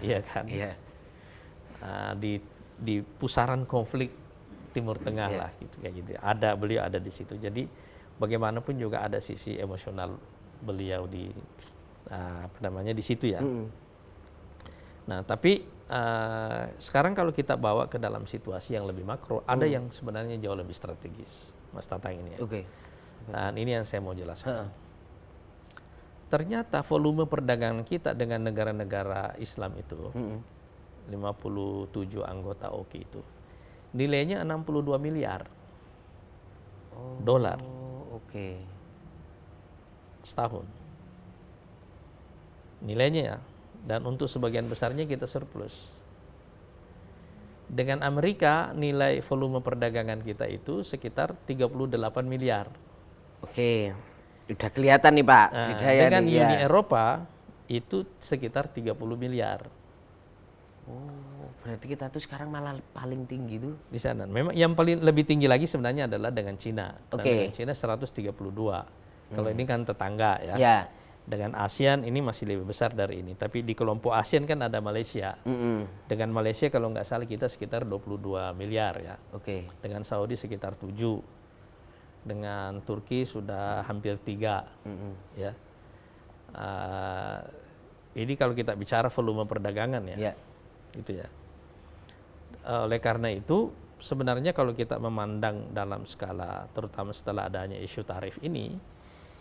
Iya kan. Di pusaran konflik Timur Tengah lah gitu kayak gitu. Beliau ada di situ. Jadi bagaimanapun juga ada sisi emosional beliau di di situ ya. Nah, tapi sekarang kalau kita bawa ke dalam situasi yang lebih makro, ada yang sebenarnya jauh lebih strategis, Mas Tatang ini ya. Dan ini yang saya mau jelaskan. Ternyata volume perdagangan kita dengan negara-negara Islam itu 57 anggota OKI itu nilainya 62 miliar dolar setahun nilainya ya, dan untuk sebagian besarnya kita surplus. Dengan Amerika nilai volume perdagangan kita itu sekitar 38 miliar. Udah kelihatan nih Pak. Dengan Uni Eropa itu sekitar 30 miliar. Berarti kita tuh sekarang malah paling tinggi tuh di sana. Memang yang paling lebih tinggi lagi sebenarnya adalah dengan Cina. Dengan Cina 132. Kalau ini kan tetangga ya. Dengan ASEAN ini masih lebih besar dari ini. Tapi di kelompok ASEAN kan ada Malaysia. Dengan Malaysia kalau nggak salah kita sekitar 22 miliar ya. Dengan Saudi sekitar 7. Dengan Turki sudah hampir 3. Ya. Ini kalau kita bicara volume perdagangan ya. Gitu ya. Oleh karena itu sebenarnya kalau kita memandang dalam skala, terutama setelah adanya isu tarif ini,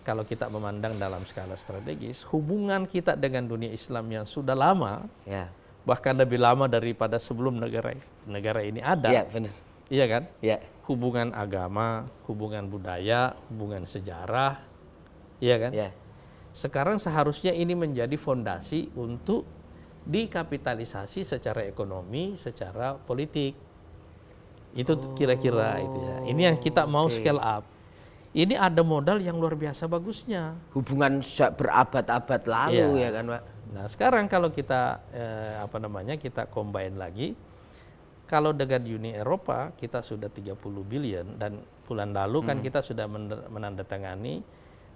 kalau kita memandang dalam skala strategis, hubungan kita dengan dunia Islam yang sudah lama, bahkan lebih lama daripada sebelum negara ini ada, iya kan? Hubungan agama, hubungan budaya, hubungan sejarah, iya kan? Sekarang seharusnya ini menjadi fondasi untuk dikapitalisasi secara ekonomi, secara politik. Itu kira-kira itu ya. Ini yang kita mau scale up. Ini ada modal yang luar biasa bagusnya. Hubungan berabad-abad lalu ya kan Pak. Nah sekarang kalau kita kita combine lagi, kalau dengan Uni Eropa kita sudah 30 billion dan bulan lalu kan kita sudah menandatangani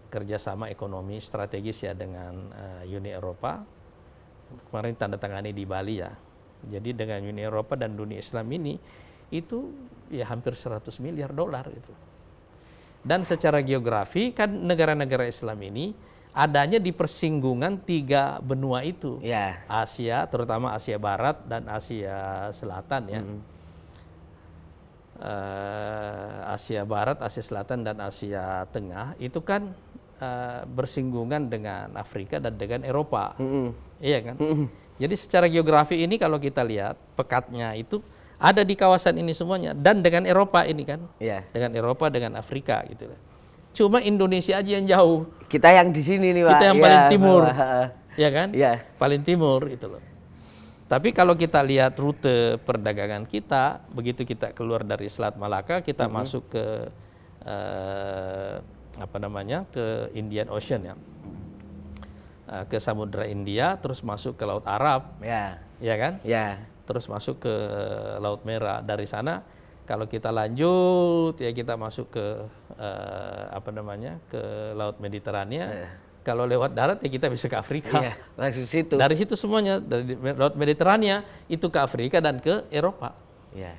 kerjasama ekonomi strategis ya dengan Uni Eropa. Kemarin tanda tangani di Bali ya. Jadi dengan Uni Eropa dan dunia Islam ini itu ya hampir 100 miliar dolar gitu. Dan secara geografi kan negara-negara Islam ini adanya di persinggungan 3 benua itu. Asia, terutama Asia Barat dan Asia Selatan ya. Asia Barat, Asia Selatan dan Asia Tengah itu kan bersinggungan dengan Afrika dan dengan Eropa. Iya kan? Jadi secara geografi ini kalau kita lihat pekatnya itu ada di kawasan ini semuanya dan dengan Eropa ini kan. Dengan Eropa, dengan Afrika gitu. Cuma Indonesia aja yang jauh. Kita yang di sini nih Pak. Kita yang paling timur. Ya kan? Paling timur gitu loh. Tapi kalau kita lihat rute perdagangan kita, begitu kita keluar dari Selat Malaka, kita masuk ke ke Indian Ocean ya, ke Samudra India, terus masuk ke Laut Arab, ya kan? Ya. Terus masuk ke Laut Merah. Dari sana kalau kita lanjut ya kita masuk ke ke Laut Mediterania. Kalau lewat darat ya kita bisa ke Afrika. Iya, langsung situ. Dari situ semuanya, dari Laut Mediterania itu ke Afrika dan ke Eropa. Iya.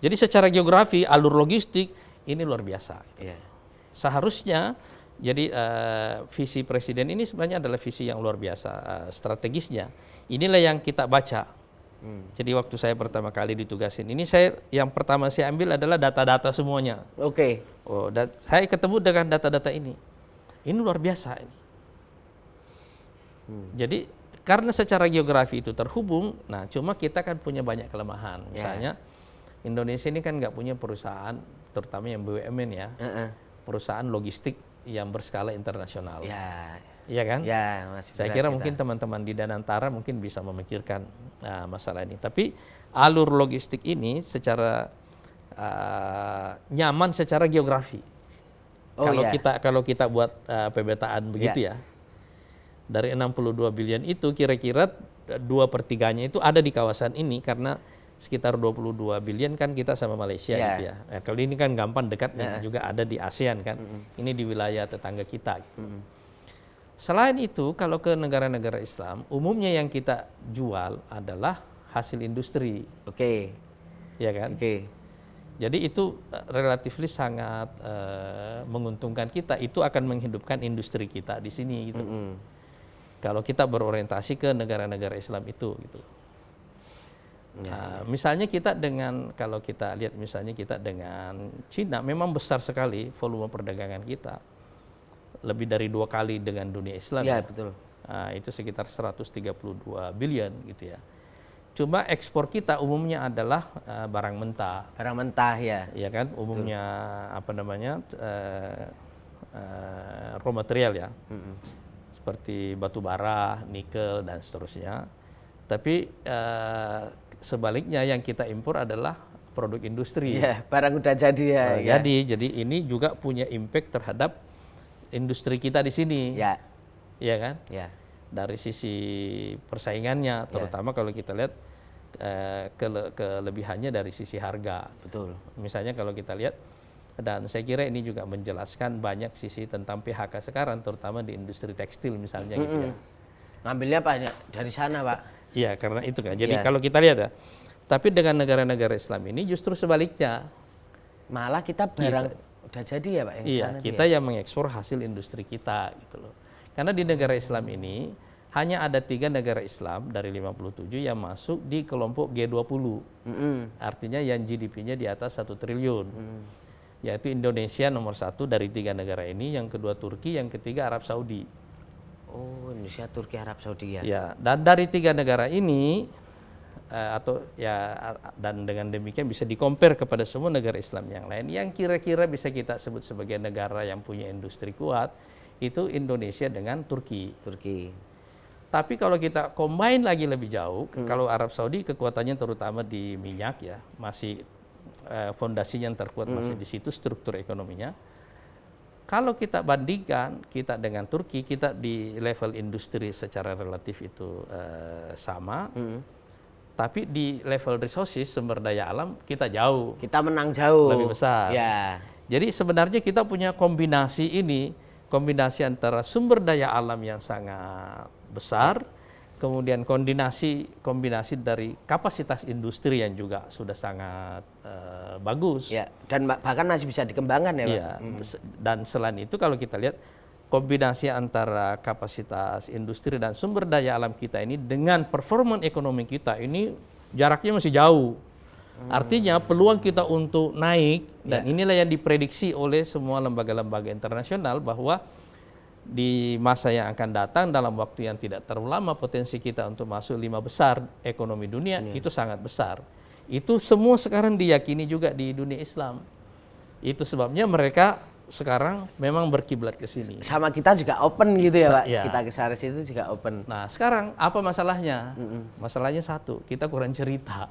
Jadi secara geografi, alur logistik ini luar biasa. Iya. Seharusnya, jadi visi presiden ini sebenarnya adalah visi yang luar biasa, strategisnya. Inilah yang kita baca. Jadi waktu saya pertama kali ditugasin, ini yang pertama saya ambil adalah data-data semuanya. Oke. Saya ketemu dengan data-data ini. Ini luar biasa ini. Jadi karena secara geografi itu terhubung, nah cuma kita kan punya banyak kelemahan. Misalnya Indonesia ini kan nggak punya perusahaan, terutama yang BUMN ya, perusahaan logistik yang berskala internasional. Iya kan? Ya, saya kira mungkin teman-teman di Danantara mungkin bisa memikirkan masalah ini. Tapi alur logistik ini secara nyaman secara geografi. Kalau kita buat pemetaan begitu ya. Dari 62 billion itu kira-kira 2/3-nya itu ada di kawasan ini karena sekitar 22 billion kan kita sama Malaysia gitu ya. Kalau ini kan gampang dekat juga ada di ASEAN kan. Ini di wilayah tetangga kita gitu. Selain itu kalau ke negara-negara Islam umumnya yang kita jual adalah hasil industri. Oke. Ya kan? Oke. Jadi itu relatif sangat menguntungkan kita. Itu akan menghidupkan industri kita di sini gitu. Kalau kita berorientasi ke negara-negara Islam itu gitu. Misalnya kalau kita lihat misalnya kita dengan Cina memang besar sekali volume perdagangan kita. Lebih dari 2 kali dengan dunia Islam. Ya, betul. Itu sekitar 132 billion gitu ya. Cuma ekspor kita umumnya adalah barang mentah. Barang mentah ya. Iya kan, umumnya raw material ya. Seperti batu bara, nikel dan seterusnya. Tapi sebaliknya yang kita impor adalah produk industri. Iya, barang udah jadi ya. Jadi ini juga punya impact terhadap industri kita di sini. Ya. Iya kan? Ya. Dari sisi persaingannya, terutama kalau kita lihat kelebihannya dari sisi harga. Betul. Misalnya kalau kita lihat, dan saya kira ini juga menjelaskan banyak sisi tentang PHK sekarang, terutama di industri tekstil misalnya gitu ya. Ngambilnya banyak dari sana, Pak. Iya, karena itu kan. Jadi kalau kita lihat ya, tapi dengan negara-negara Islam ini justru sebaliknya. Malah kita barang udah jadi ya, Pak? Kita yang mengekspor hasil industri kita gitu loh. Karena di negara Islam ini hanya ada 3 negara Islam dari 57 yang masuk di kelompok G20. Artinya yang GDP-nya di atas 1 triliun. Yaitu Indonesia nomor 1 dari 3 negara ini, yang kedua Turki, yang ketiga Arab Saudi. Oh, Indonesia, Turki, Arab Saudi ya. Ya, dan dari 3 negara ini dan dengan demikian bisa di-compare kepada semua negara Islam yang lain yang kira-kira bisa kita sebut sebagai negara yang punya industri kuat, itu Indonesia dengan Turki. Tapi kalau kita combine lagi lebih jauh, kalau Arab Saudi kekuatannya terutama di minyak ya, masih fondasinya yang terkuat masih di situ, struktur ekonominya. Kalau kita bandingkan kita dengan Turki, kita di level industri secara relatif itu sama. Tapi di level resources, sumber daya alam, kita jauh. Kita menang jauh. Lebih besar. Ya. Jadi sebenarnya kita punya kombinasi ini, kombinasi antara sumber daya alam yang sangat besar, kemudian kombinasi dari kapasitas industri yang juga sudah sangat bagus. Ya, dan bahkan masih bisa dikembangkan ya, Pak. Iya. Dan selain itu kalau kita lihat kombinasi antara kapasitas industri dan sumber daya alam kita ini dengan performa ekonomi kita ini jaraknya masih jauh. Artinya peluang kita untuk naik, dan inilah yang diprediksi oleh semua lembaga-lembaga internasional bahwa di masa yang akan datang dalam waktu yang tidak terlalu lama potensi kita untuk masuk 5 besar ekonomi dunia itu sangat besar. Itu semua sekarang diyakini juga di dunia Islam. Itu sebabnya mereka sekarang memang berkiblat ke sini. Sama kita juga open gitu ya, Pak. Iya. Kita ke sana situ juga open. Nah, sekarang apa masalahnya? Masalahnya satu, kita kurang cerita.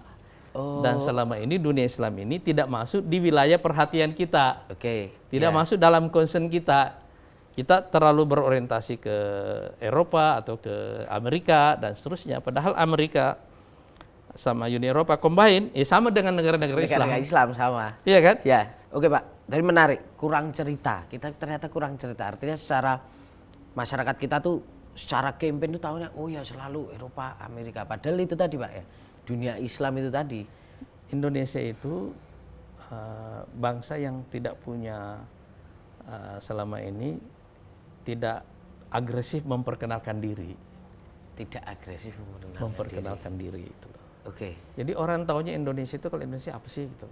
Dan selama ini dunia Islam ini tidak masuk di wilayah perhatian kita. Oke. Tidak masuk dalam concern kita. Kita terlalu berorientasi ke Eropa atau ke Amerika dan seterusnya. Padahal Amerika sama Uni Eropa combine, sama dengan negara-negara Islam. Negara Islam sama. Iya kan? Ya. Oke, Pak. Tadi menarik. Kurang cerita. Kita ternyata kurang cerita. Artinya secara masyarakat kita tuh secara campaign tuh tahunya, oh ya selalu Eropa, Amerika. Padahal itu tadi, Pak ya. Dunia Islam itu tadi. Indonesia itu bangsa yang tidak punya selama ini tidak agresif memperkenalkan diri. Tidak agresif Memperkenalkan diri itu. Oke. Jadi orang taunya Indonesia itu, kalau Indonesia apa sih gitu.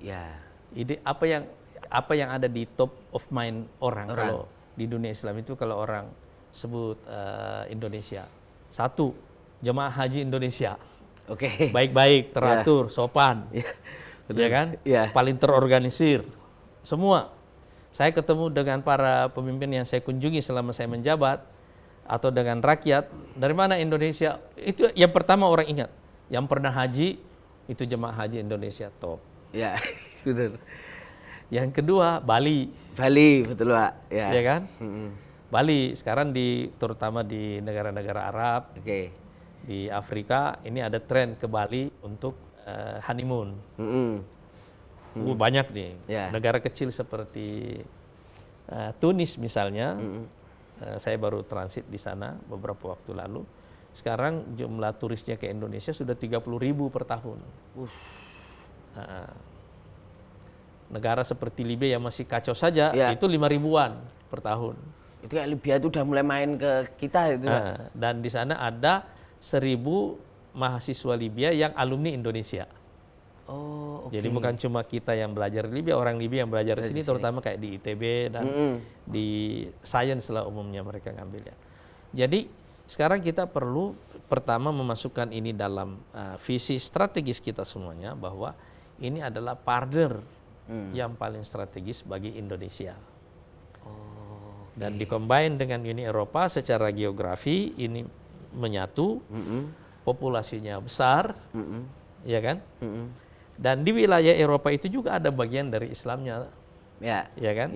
Ya. Ide apa yang ada di top of mind orang. Kalau di dunia Islam itu, kalau orang sebut Indonesia, satu, jemaah haji Indonesia. Oke. Baik-baik, teratur, sopan. Ya kan? Ya. Paling terorganisir. Semua. Saya ketemu dengan para pemimpin yang saya kunjungi selama saya menjabat, atau dengan rakyat, dari mana Indonesia? Itu yang pertama orang ingat. Yang pernah haji, itu jemaah haji Indonesia top. Ya, benar. Yang kedua, Bali. Bali, betul, Pak. Ya kan? Bali, sekarang terutama di negara-negara Arab, di Afrika, ini ada tren ke Bali untuk honeymoon. Banyak nih, negara kecil seperti Tunis misalnya, saya baru transit di sana beberapa waktu lalu. Sekarang jumlah turisnya ke Indonesia sudah 30.000 per tahun. Negara seperti Libya yang masih kacau saja, itu 5.000-an per tahun. Itu kayak Libya itu udah mulai main ke kita itu, Pak. Dan di sana ada 1.000 mahasiswa Libya yang alumni Indonesia. Oh, Jadi bukan cuma kita yang belajar di Libya, orang Libya yang belajar di sini, terutama kayak di ITB dan di sains lah umumnya mereka ngambilnya. Jadi sekarang kita perlu pertama memasukkan ini dalam visi strategis kita semuanya, bahwa ini adalah partner yang paling strategis bagi Indonesia. Dan dikombine dengan Uni Eropa secara geografi, ini menyatu, populasinya besar, ya kan? Dan di wilayah Eropa itu juga ada bagian dari Islamnya, ya kan?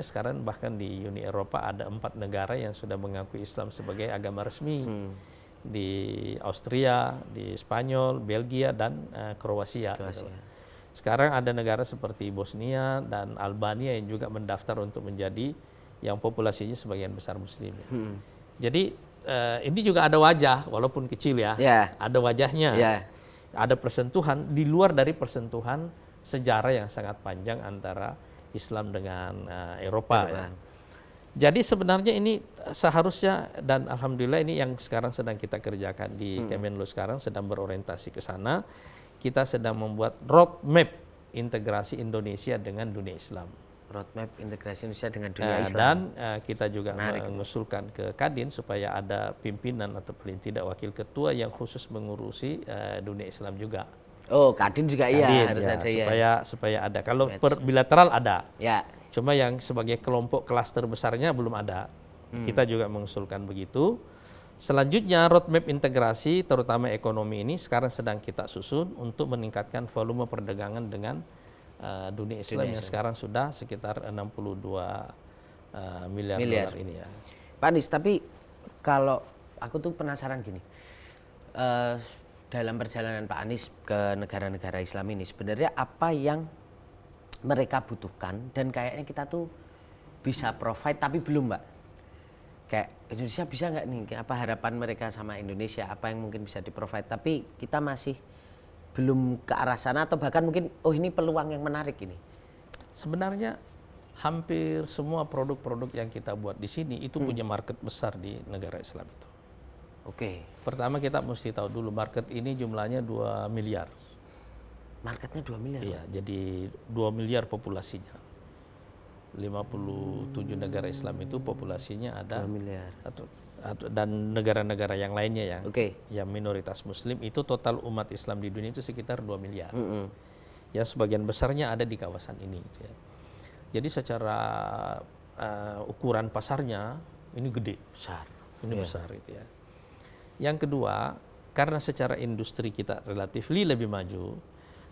Sekarang bahkan di Uni Eropa ada 4 negara yang sudah mengakui Islam sebagai agama resmi. Di Austria, di Spanyol, Belgia, dan Kroasia. Sekarang ada negara seperti Bosnia dan Albania yang juga mendaftar untuk menjadi yang populasinya sebagian besar Muslim. Jadi ini juga ada wajah, walaupun kecil ya. Ada wajahnya. Ada persentuhan di luar dari persentuhan sejarah yang sangat panjang antara Islam dengan Eropa. Ya. Jadi sebenarnya ini seharusnya, dan alhamdulillah ini yang sekarang sedang kita kerjakan di Kemenlu, sekarang sedang berorientasi ke sana. Kita sedang membuat roadmap integrasi Indonesia dengan dunia Islam. Roadmap integrasi Indonesia dengan dunia Islam. Dan kita juga mengusulkan ke Kadin supaya ada pimpinan atau paling tidak wakil ketua yang khusus mengurusi dunia Islam juga. Oh, Kadin juga Kadin, harus ada supaya ada. Kalau bilateral ada. Ya. Cuma yang sebagai kelompok klaster besarnya belum ada. Kita juga mengusulkan begitu. Selanjutnya roadmap integrasi terutama ekonomi ini sekarang sedang kita susun untuk meningkatkan volume perdagangan dengan dunia Islam yang sekarang sudah sekitar 62 miliar dolar ini ya. Pak Anies, tapi kalau aku tuh penasaran gini, dalam perjalanan Pak Anies ke negara-negara Islam ini sebenarnya apa yang mereka butuhkan dan kayaknya kita tuh bisa provide tapi belum, Mbak. Kayak Indonesia bisa nggak nih, apa harapan mereka sama Indonesia, apa yang mungkin bisa di-provide, tapi kita masih belum ke arah sana, atau bahkan mungkin ini peluang yang menarik ini. Sebenarnya hampir semua produk-produk yang kita buat di sini itu punya market besar di negara Islam itu. Pertama kita mesti tahu dulu market ini jumlahnya 2 miliar. Marketnya 2 miliar? Iya, jadi 2 miliar populasinya. 57 negara Islam itu populasinya ada 2 miliar. Dan negara-negara yang lainnya ya, Oke. yang minoritas Muslim itu total umat Islam di dunia itu sekitar 2 miliar. yang sebagian besarnya ada di kawasan ini. Gitu ya. Jadi secara ukuran pasarnya ini gede, Besar. ini besar itu ya. Yang kedua, karena secara industri kita relatif lebih maju,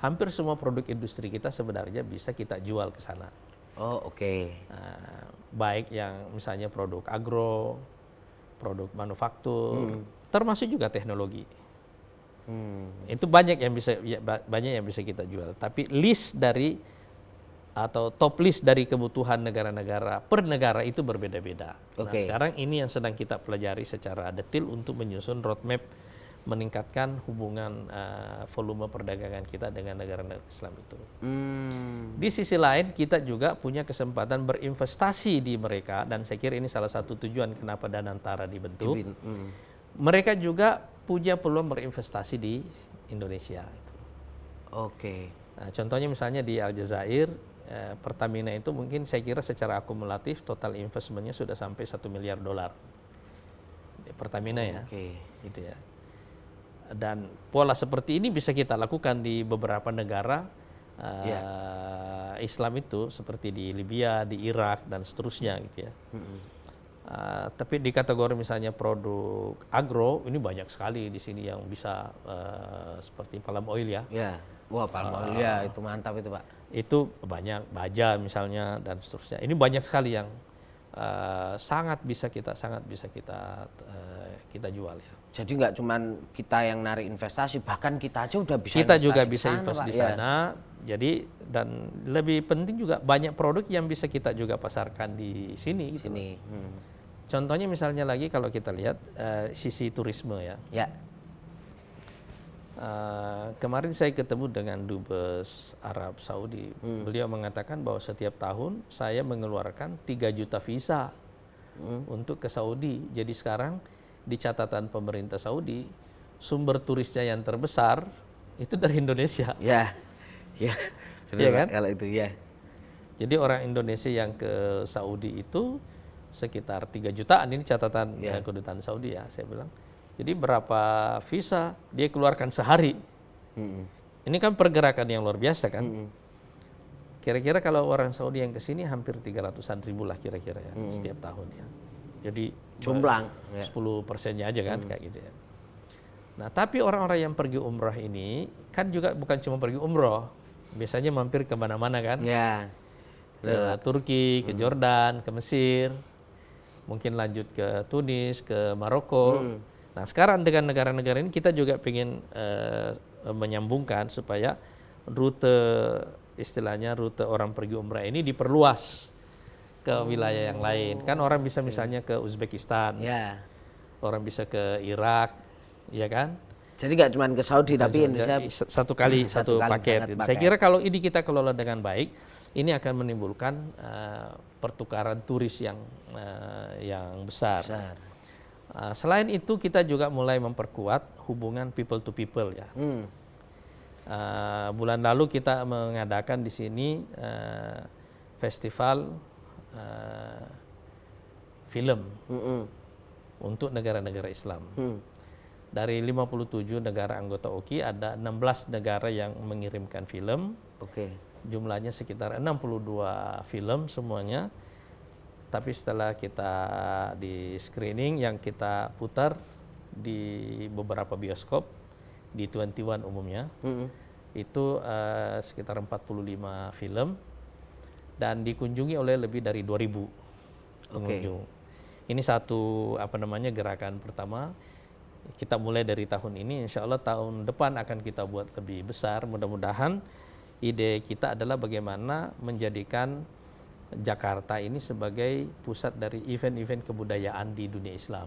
hampir semua produk industri kita sebenarnya bisa kita jual ke sana. Oh, oke. Baik yang misalnya produk agro, produk manufaktur, termasuk juga teknologi. Itu banyak yang bisa kita jual. Tapi list dari atau top list dari kebutuhan negara-negara per negara itu berbeda-beda. Nah, sekarang ini yang sedang kita pelajari secara detail untuk menyusun roadmap meningkatkan hubungan volume perdagangan kita dengan negara-negara Islam itu. Di sisi lain kita juga punya kesempatan berinvestasi di mereka, dan saya kira ini salah satu tujuan kenapa Danantara dibentuk. Mereka juga punya peluang berinvestasi di Indonesia. Oke. Nah, contohnya misalnya di Aljazair, Pertamina itu mungkin saya kira secara akumulatif total investmentnya sudah sampai $1 miliar. Pertamina ya, gitu ya. Dan pola seperti ini bisa kita lakukan di beberapa negara Islam itu, seperti di Libya, di Irak dan seterusnya gitu ya. Tapi di kategori misalnya produk agro ini banyak sekali di sini yang bisa seperti palm oil ya. Ya, wah palm oil ya itu mantap itu Pak. Itu banyak, baja misalnya dan seterusnya. Ini banyak sekali yang sangat bisa kita jual ya. Jadi nggak cuman kita yang narik investasi, bahkan kita aja udah bisa kita investasi juga bisa sana, invest Pak, di sana. Jadi dan lebih penting juga banyak produk yang bisa kita juga pasarkan di sini. Gitu. Contohnya misalnya lagi kalau kita lihat sisi turisme ya. Ya. Kemarin saya ketemu dengan Dubes Arab Saudi. Beliau mengatakan bahwa setiap tahun saya mengeluarkan 3 juta visa untuk ke Saudi. Jadi sekarang di catatan pemerintah Saudi, sumber turisnya yang terbesar itu dari Indonesia. Ya, ya, ya kan? Kalau itu ya. Jadi orang Indonesia yang ke Saudi itu sekitar 3 jutaan, ini catatan kedutaan Saudi ya, saya bilang. Jadi berapa visa dia keluarkan sehari? Ini kan pergerakan yang luar biasa kan? Kira-kira kalau orang Saudi yang ke sini hampir 300-an ribu lah kira-kira ya setiap tahun ya. Jadi jomplang 10%-nya aja kan kayak gitu ya. Nah, tapi orang-orang yang pergi umrah ini kan juga bukan cuma pergi umrah, biasanya mampir ke mana-mana kan? Ya. Ke Turki, ke Jordan, ke Mesir, mungkin lanjut ke Tunis, ke Maroko. Nah, sekarang dengan negara-negara ini kita juga ingin menyambungkan supaya rute istilahnya rute orang pergi umrah ini diperluas ke wilayah yang lain. Kan orang bisa misalnya ke Uzbekistan, orang bisa ke Irak, ya kan? Jadi nggak cuma ke Saudi, tapi Indonesia satu kali paket. Saya kira kalau ini kita kelola dengan baik, ini akan menimbulkan pertukaran turis yang besar. Selain itu kita juga mulai memperkuat hubungan people to people ya. Bulan lalu kita mengadakan di sini festival film untuk negara-negara Islam. Dari 57 negara anggota OKI ada 16 negara yang mengirimkan film. Jumlahnya sekitar 62 film semuanya. Tapi setelah kita di screening yang kita putar di beberapa bioskop di 21 umumnya, itu sekitar 45 film dan dikunjungi oleh lebih dari 2.000 pengunjung. Ini satu gerakan pertama. Kita mulai dari tahun ini, insya Allah tahun depan akan kita buat lebih besar. Mudah-mudahan ide kita adalah bagaimana menjadikan Jakarta ini sebagai pusat dari event-event kebudayaan di dunia Islam.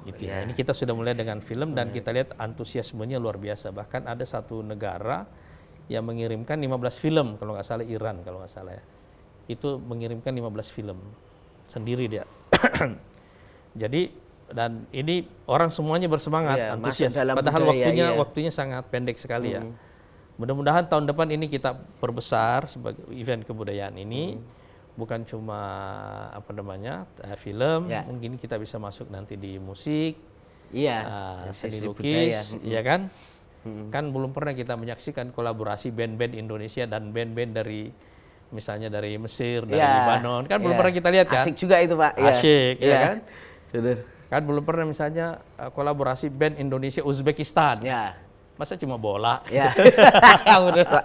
Gitu ya. Ini kita sudah mulai dengan film dan kita lihat antusiasmenya luar biasa. Bahkan ada satu negara yang mengirimkan 15 film, kalau nggak salah Iran kalau nggak salah ya. Itu mengirimkan 15 film sendiri dia. Jadi dan ini orang semuanya bersemangat, antusias. Padahal waktunya sangat pendek sekali ya. Mudah-mudahan tahun depan ini kita perbesar sebagai event kebudayaan ini. Bukan cuma film, mungkin kita bisa masuk nanti di musik, seni lukis, ya kan? Kan belum pernah kita menyaksikan kolaborasi band-band Indonesia dan band-band dari misalnya dari Mesir, dari Lebanon. Kan belum pernah kita lihat kan? Asik juga itu Pak. Asik, ya kan? Benar. Kan belum pernah misalnya kolaborasi band Indonesia Uzbekistan. Ya. Masa cuma bola? Ya. Benar Pak.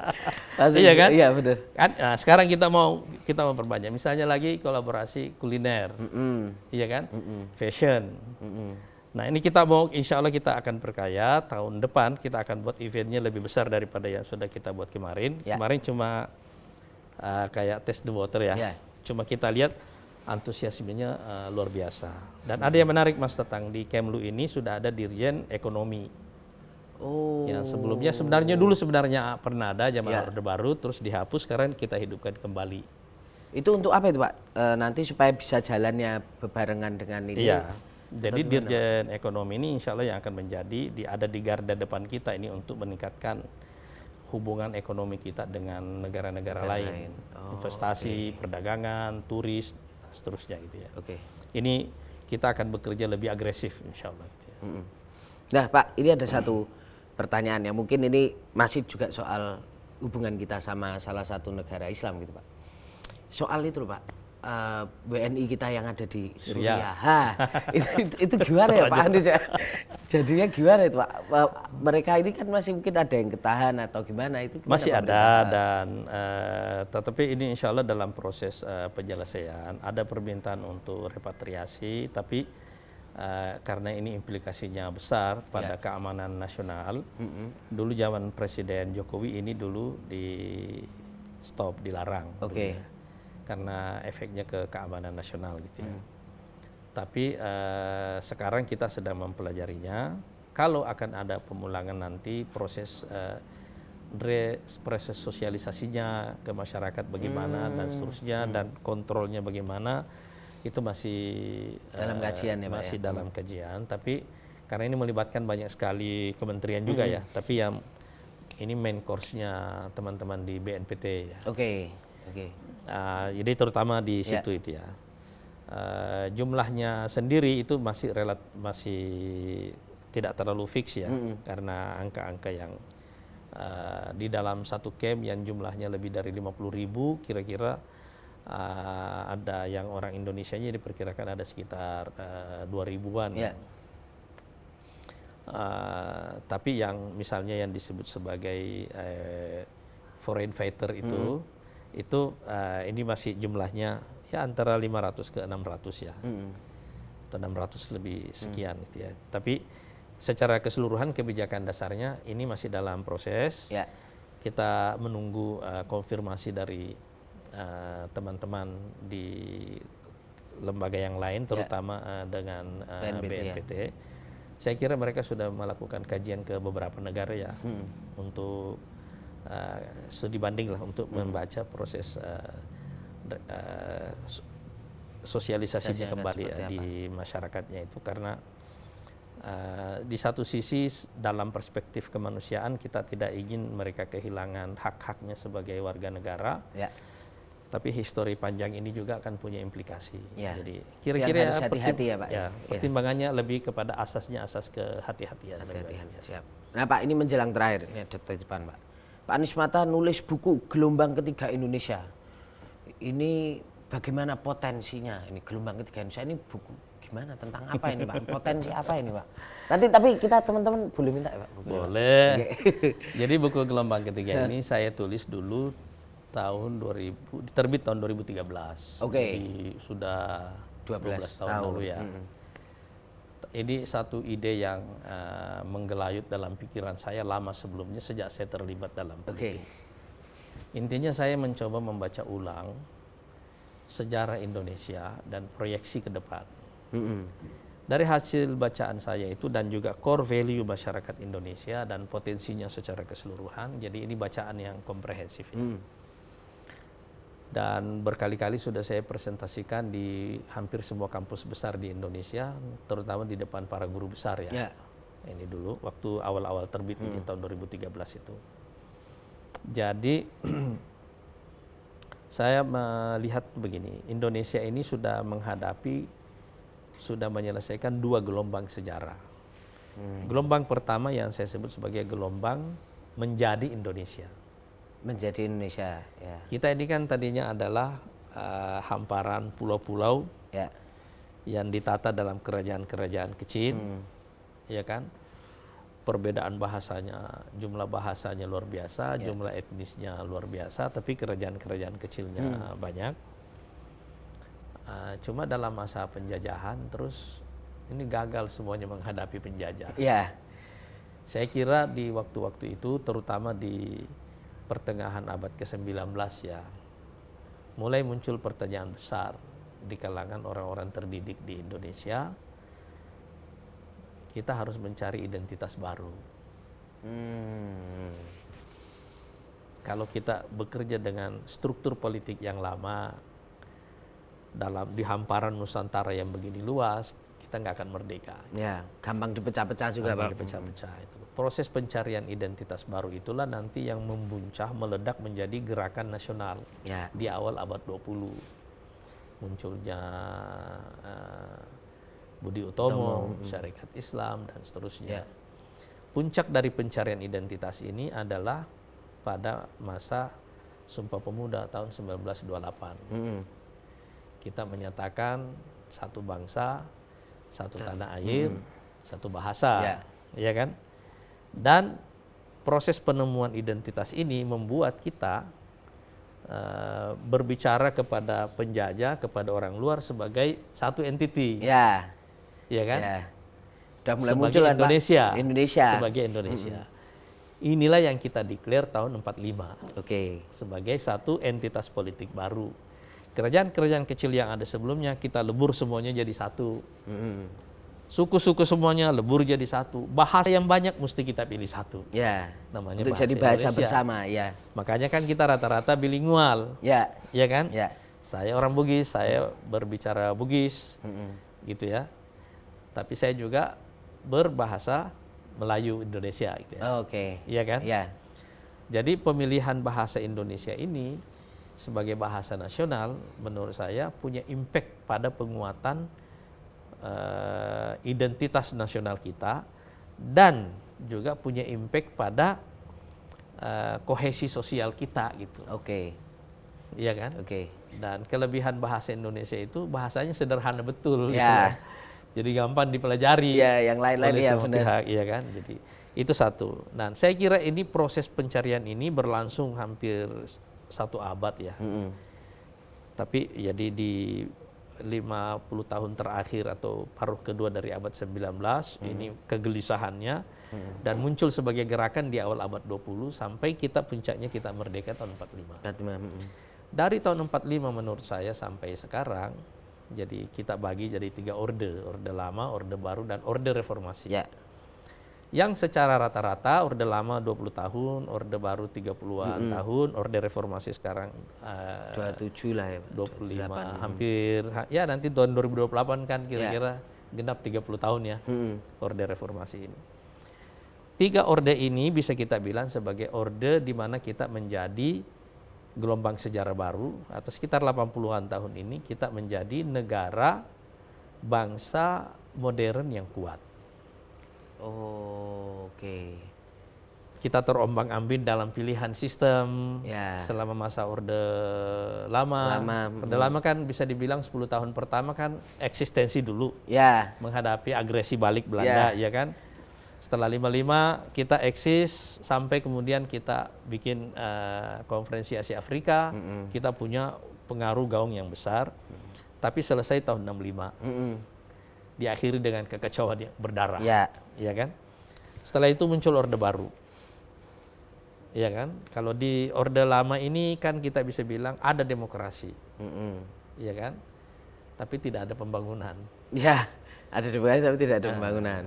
Iya kan? Iya benar. Kan, nah, sekarang kita mau perbanyak. Misalnya lagi kolaborasi kuliner, iya kan? Fashion. Nah ini kita mau, insya Allah kita akan perkaya. Tahun depan kita akan buat eventnya lebih besar daripada yang sudah kita buat kemarin. Ya. Kemarin cuma kayak test the water ya. Ya. Cuma kita lihat antusiasmenya luar biasa. Dan ada yang menarik Mas Tatang, di Kemlu ini sudah ada Dirjen Ekonomi. Oh. Yang sebelumnya sebenarnya pernah ada zaman Orde Baru, terus dihapus, sekarang kita hidupkan kembali. Itu untuk apa itu Pak? Nanti supaya bisa jalannya bebarengan dengan ini. Iya. Jadi Dirjen Ekonomi ini insya Allah yang akan menjadi ada di garda depan kita ini untuk meningkatkan hubungan ekonomi kita dengan negara-negara lain. Investasi, perdagangan, turis, seterusnya gitu ya. Oke. Ini kita akan bekerja lebih agresif insya Allah. Gitu ya. Nah Pak, ini ada satu pertanyaan yang mungkin ini masih juga soal hubungan kita sama salah satu negara Islam gitu Pak. Soal itu loh Pak, WNI kita yang ada di Suriah. Itu gimana ya Pak Anies ya? Jadinya gimana itu Pak? Mereka ini kan masih mungkin ada yang ketahan atau gimana itu? Gimana, Masih Pak, ada dan tetapi ini insya Allah dalam proses penyelesaian. Ada permintaan untuk repatriasi, tapi karena ini implikasinya besar pada keamanan nasional. Dulu zaman Presiden Jokowi ini dulu di stop, dilarang. Oke. Ya. Karena efeknya ke keamanan nasional gitu ya. Tapi sekarang kita sedang mempelajarinya. Kalau akan ada pemulangan nanti proses sosialisasinya ke masyarakat bagaimana dan seterusnya dan kontrolnya bagaimana itu masih dalam kajian ya Pak. Masih dalam kajian. Tapi karena ini melibatkan banyak sekali kementerian juga ya. Tapi yang ini main course-nya teman-teman di BNPT ya. Oke. Jadi terutama di situ itu ya. Jumlahnya sendiri itu masih tidak terlalu fix ya, karena angka-angka yang di dalam satu camp yang jumlahnya lebih dari 50.000 kira-kira ada yang orang Indonesianya diperkirakan ada sekitar 2.000-an. Tapi yang misalnya yang disebut sebagai foreign fighter itu ini masih jumlahnya ya antara 500 ke 600 ya, atau 600 lebih sekian gitu ya. Tapi secara keseluruhan kebijakan dasarnya ini masih dalam proses. Kita menunggu konfirmasi dari teman-teman di lembaga yang lain, terutama dengan BNPT. Saya kira mereka sudah melakukan kajian ke beberapa negara ya, untuk studi banding lah untuk membaca proses sosialisasinya kembali di masyarakatnya itu, karena di satu sisi dalam perspektif kemanusiaan kita tidak ingin mereka kehilangan hak-haknya sebagai warga negara, tapi histori panjang ini juga akan punya implikasi. Jadi kira-kira harus hati-hati ya Pak. Pertimbangannya lebih kepada asas kehati-hatian. Siap. Nah Pak, ini menjelang terakhir, ini ada depan Pak. Pak Anies Mata nulis buku Gelombang Ketiga Indonesia. Ini bagaimana potensinya? Ini Gelombang Ketiga Indonesia ini buku gimana, tentang apa ini Pak? Potensi apa ini Pak? Nanti tapi kita teman-teman boleh minta ya Pak? Boleh. Jadi buku Gelombang Ketiga ini saya tulis dulu diterbit tahun 2013. Jadi sudah 12 tahun lalu ya. Ini satu ide yang menggelayut dalam pikiran saya lama sebelumnya, sejak saya terlibat dalam politik. Intinya saya mencoba membaca ulang sejarah Indonesia dan proyeksi ke depan. Dari hasil bacaan saya itu dan juga core value masyarakat Indonesia dan potensinya secara keseluruhan, jadi ini bacaan yang komprehensif. Dan berkali-kali sudah saya presentasikan di hampir semua kampus besar di Indonesia, terutama di depan para guru besar ya. Ini dulu waktu awal-awal terbit di tahun 2013 itu. Jadi saya melihat begini, Indonesia ini sudah menyelesaikan 2 gelombang sejarah. Gelombang pertama yang saya sebut sebagai gelombang menjadi Indonesia. Menjadi Indonesia, ya. Kita ini kan tadinya adalah hamparan pulau-pulau Ya. yang ditata dalam kerajaan-kerajaan kecil, ya kan? Perbedaan bahasanya, jumlah bahasanya luar biasa, jumlah etnisnya luar biasa, tapi kerajaan-kerajaan kecilnya banyak. Cuma dalam masa penjajahan terus ini gagal semuanya menghadapi penjajah. Ya. Saya kira di waktu-waktu itu, terutama di pertengahan abad ke-19 ya, mulai muncul pertanyaan besar di kalangan orang-orang terdidik di Indonesia. Kita harus mencari identitas baru. Kalau kita bekerja dengan struktur politik yang lama, di hamparan Nusantara yang begini luas, kita nggak akan merdeka. Ya, gampang dipecah-pecah juga, Pak. Dipecah-pecah itu. Proses pencarian identitas baru itulah nanti yang membuncah, meledak menjadi gerakan nasional. Ya. Di awal abad 20. Munculnya Budi Utomo, Syarikat Islam, dan seterusnya. Ya. Puncak dari pencarian identitas ini adalah pada masa Sumpah Pemuda tahun 1928. Kita menyatakan satu bangsa, satu tanah air, satu bahasa, ya kan? Dan proses penemuan identitas ini membuat kita berbicara kepada penjajah, kepada orang luar sebagai satu entiti, Ya. ya kan? Ya. Udah mulai Sebagai muncul kan, Pak? Indonesia, Indonesia. sebagai Indonesia. Inilah yang kita declare tahun 45 Oke. sebagai satu entitas politik baru. Kerajaan-kerajaan kecil yang ada sebelumnya kita lebur semuanya jadi satu. Suku-suku semuanya lebur jadi satu. Bahasa yang banyak mesti kita pilih satu. Ya. Namanya Untuk jadi bahasa Indonesia. bersama, ya. Makanya kan kita rata-rata bilingual, Ya. ya kan? Ya. Saya orang Bugis, saya berbicara Bugis, gitu ya. Tapi saya juga berbahasa Melayu Indonesia, gitu ya. Oke. Iya kan? Ya. Jadi pemilihan bahasa Indonesia ini sebagai bahasa nasional menurut saya punya impact pada penguatan identitas nasional kita dan juga punya impact pada kohesi sosial kita gitu. Oke. Iya kan? Oke. Dan kelebihan bahasa Indonesia itu bahasanya sederhana betul gitu Ya. ya. Jadi gampang dipelajari. Ya, yang lain-lain oleh ya, semua benar. pihak, iya kan? Jadi itu satu. Nah, saya kira ini proses pencarian ini berlangsung hampir 1 abad ya. Tapi jadi di 50 tahun terakhir atau paruh kedua dari abad 19 ini kegelisahannya dan muncul sebagai gerakan di awal abad 20 sampai kita puncaknya kita merdeka tahun 45. Dari tahun 45 menurut saya sampai sekarang, jadi kita bagi jadi 3 orde lama, orde baru, dan orde reformasi. Ya. Yang secara rata-rata orde lama 20 tahun, orde baru 30-an tahun, orde reformasi sekarang 27 lah ya, Pak. 25 hampir, ya nanti tahun 2028 kan kira-kira genap 30 tahun ya orde reformasi ini. 3 orde ini bisa kita bilang sebagai orde di mana kita menjadi gelombang sejarah baru atau sekitar 80-an tahun ini kita menjadi negara bangsa modern yang kuat. Oh, oke. Kita terombang-ambing dalam pilihan sistem selama masa orde lama. Orde lama kan bisa dibilang 10 tahun pertama kan eksistensi dulu. Ya. Menghadapi agresi balik Belanda, ya kan? Setelah 55 kita eksis sampai kemudian kita bikin konferensi Asia Afrika, kita punya pengaruh gaung yang besar, tapi selesai tahun 65. Diakhiri dengan kekacauan yang berdarah, ya kan? Setelah itu muncul orde baru, ya kan? Kalau di orde lama ini kan kita bisa bilang ada demokrasi, ya kan? Tapi tidak ada pembangunan. Ya, ada demokrasi tapi tidak ada pembangunan.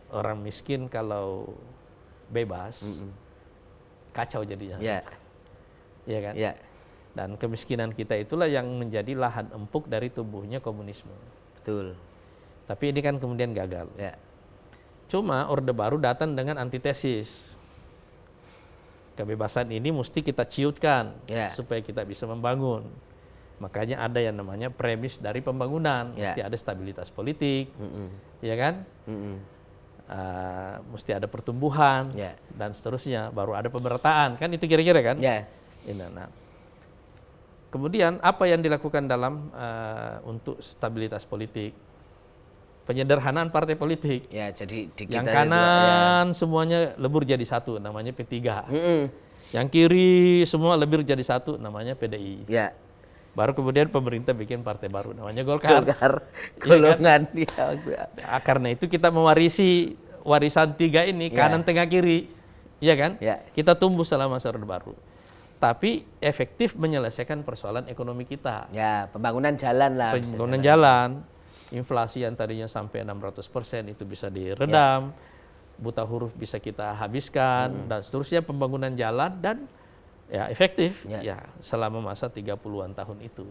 Orang miskin kalau bebas, kacau jadinya. Ya. Ya kan? Ya. Dan kemiskinan kita itulah yang menjadi lahan empuk dari tumbuhnya komunisme. Betul. Tapi ini kan kemudian gagal. Ya. Cuma orde baru datang dengan antitesis. Kebebasan ini mesti kita ciutkan supaya kita bisa membangun. Makanya ada yang namanya premis dari pembangunan, mesti ada stabilitas politik, ya kan? mesti ada pertumbuhan dan seterusnya, baru ada pemerataan, kan itu kira-kira kan? Nah, kemudian apa yang dilakukan dalam untuk stabilitas politik? Penyederhanaan partai politik. Jadi di yang kita kanan semuanya lebur jadi satu, namanya P3. Yang kiri semua lebur jadi satu, namanya PDI. Baru kemudian pemerintah bikin partai baru, namanya Golkar. Golongan. Karena itu kita mewarisi warisan 3 ini, kanan, tengah, kiri. Iya kan? Kita tumbuh selama Orde Baru. Tapi efektif menyelesaikan persoalan ekonomi kita. Pembangunan jalan lah. Pembangunan jalan. Inflasi yang tadinya sampai 600% itu bisa diredam, buta huruf bisa kita habiskan, dan seterusnya, pembangunan jalan dan efektif selama masa 30-an tahun itu.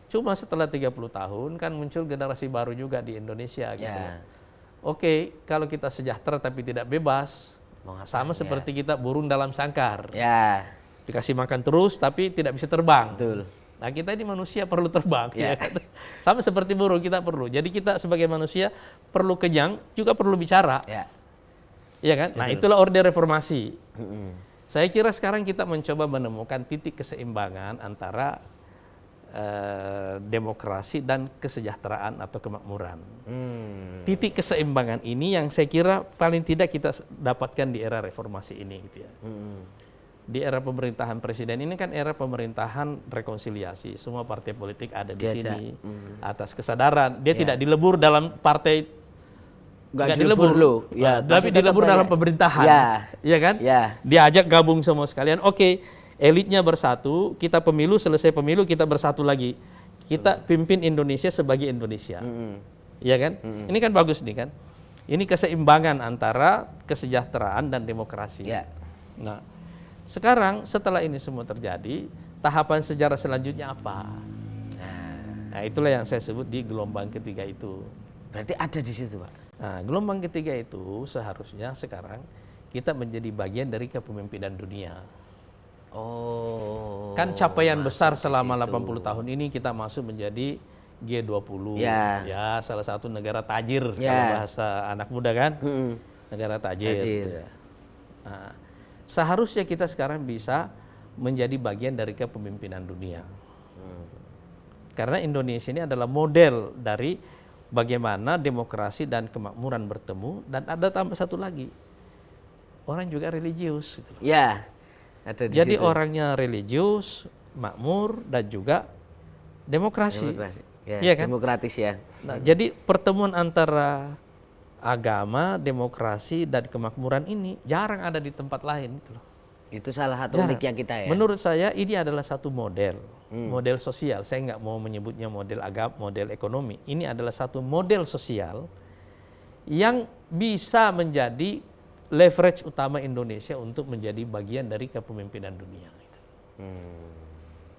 Cuma setelah 30 tahun kan muncul generasi baru juga di Indonesia gitu. Oke, kalau kita sejahtera tapi tidak bebas, sama seperti kita burung dalam sangkar. Dikasih makan terus tapi tidak bisa terbang. Nah, kita ini manusia perlu terbang. Sama seperti burung, kita perlu. Jadi kita sebagai manusia perlu kenyang, juga perlu bicara. Iya kan? Nah, itulah orde reformasi. Saya kira sekarang kita mencoba menemukan titik keseimbangan antara demokrasi dan kesejahteraan atau kemakmuran. Titik keseimbangan ini yang saya kira paling tidak kita dapatkan di era reformasi ini gitu ya. Di era pemerintahan presiden ini kan era pemerintahan rekonsiliasi. Semua partai politik ada di sini atas kesadaran. Dia tidak dilebur dalam partai, nggak dilebur loh. Tapi dilebur dalam pemerintahan. Iya kan? Dia ajak gabung semua sekalian. Oke, elitnya bersatu, kita pemilu, selesai pemilu kita bersatu lagi. Kita pimpin Indonesia sebagai Indonesia. Iya kan? Ini kan bagus nih kan? Ini keseimbangan antara kesejahteraan dan demokrasi. Nah, sekarang setelah ini semua terjadi, tahapan sejarah selanjutnya apa? Nah, itulah yang saya sebut di gelombang ketiga itu. Berarti ada di situ, Pak. Nah, gelombang ketiga itu seharusnya sekarang kita menjadi bagian dari kepemimpinan dunia. Kan capaian besar selama 80 tahun ini kita masuk menjadi G20. Ya, salah satu negara tajir kalau bahasa anak muda kan. Negara tajir. Gitu ya. Nah, seharusnya kita sekarang bisa menjadi bagian dari kepemimpinan dunia. Karena Indonesia ini adalah model dari bagaimana demokrasi dan kemakmuran bertemu, dan ada tambah satu lagi, orang juga religius. Gitu. Ada di jadi situ. Orangnya religius, makmur, dan juga demokrasi. Iya kan? Demokratis ya. Nah, jadi pertemuan antara agama, demokrasi, dan kemakmuran ini jarang ada di tempat lain. Gitu loh. Itu salah satu uniknya kita ya. Menurut saya ini adalah satu model, model sosial. Saya nggak mau menyebutnya model agama, model ekonomi. Ini adalah satu model sosial yang bisa menjadi leverage utama Indonesia untuk menjadi bagian dari kepemimpinan dunia.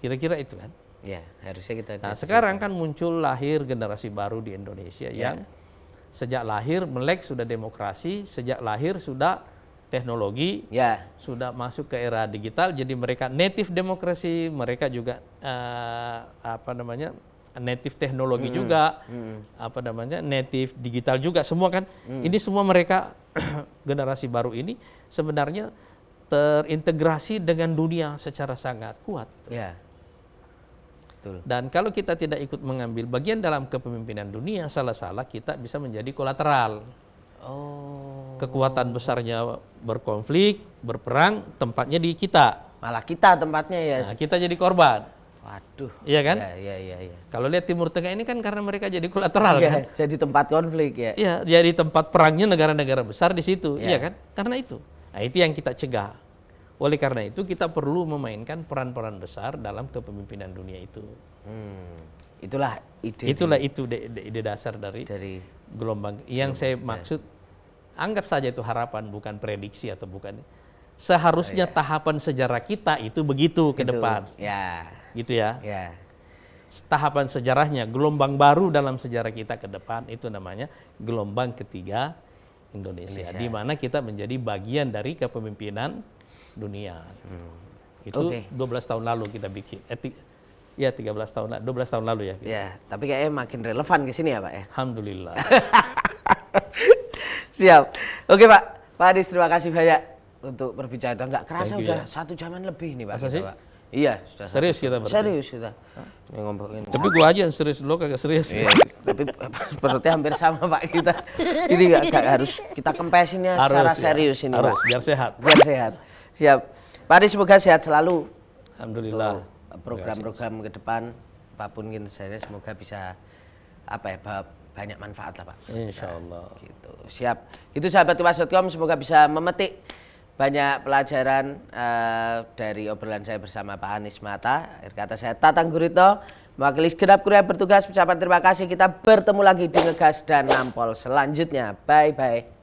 Kira-kira itu kan? Ya, harusnya kita. Nah, sekarang kan muncul lahir generasi baru di Indonesia yang sejak lahir melek sudah demokrasi, sejak lahir sudah teknologi, sudah masuk ke era digital, jadi mereka native demokrasi, mereka juga native teknologi juga, native digital juga, semua kan. Ini semua mereka generasi baru ini sebenarnya terintegrasi dengan dunia secara sangat kuat. Dan kalau kita tidak ikut mengambil bagian dalam kepemimpinan dunia, salah-salah kita bisa menjadi kolateral. Kekuatan besarnya berkonflik, berperang, tempatnya di kita. Malah kita tempatnya ya. Nah, kita jadi korban. Waduh. Iya kan? Iya. Kalau lihat Timur Tengah ini kan karena mereka jadi kolateral kan? Jadi tempat konflik ya. Iya, jadi tempat perangnya negara-negara besar di situ. Iya kan? Karena itu. Nah, itu yang kita cegah. Oleh karena itu kita perlu memainkan peran-peran besar dalam kepemimpinan dunia itu. Itulah ide dasar dari gelombang yang saya maksud. Anggap saja itu harapan, bukan prediksi atau bukan. Seharusnya tahapan sejarah kita itu begitu ke depan. Gitu ya. Tahapan sejarahnya, gelombang baru dalam sejarah kita ke depan itu namanya gelombang ketiga Indonesia. Di mana kita menjadi bagian dari kepemimpinan dunia. Itu 12 tahun lalu kita bikin. 13 tahun, 12 tahun lalu ya. Gitu. Tapi kayaknya makin relevan ke sini ya Pak ya. Alhamdulillah. Siap. Oke Pak Anies, terima kasih banyak untuk berbicara. Nggak kerasa Thank you, udah ya. 1 jaman lebih nih Pak. Masa Kita, sih? Pak. Iya, sudah. Serius kita berarti? Serius kita. Ini ngomongin. Tapi gua aja yang serius, lo kagak serius. Iya, tapi sepertinya hampir sama Pak kita. Ini nggak harus kita kempesinnya secara ya. serius ini Harus, Pak. biar sehat. Biar sehat. Siap. Pak Anies semoga sehat selalu. Alhamdulillah. Program-program ke depan apapun kinerjanya semoga bisa bawa banyak manfaat lah Pak. Insya Allah. Gitu. Siap. Itu sahabat tumas.com, semoga bisa memetik banyak pelajaran dari obrolan saya bersama Pak Anies Mata. Akhir kata saya Tatang Gurito, mewakili segenap kru yang bertugas, ucapan terima kasih. Kita bertemu lagi di Ngegas dan Nampol selanjutnya. Bye bye.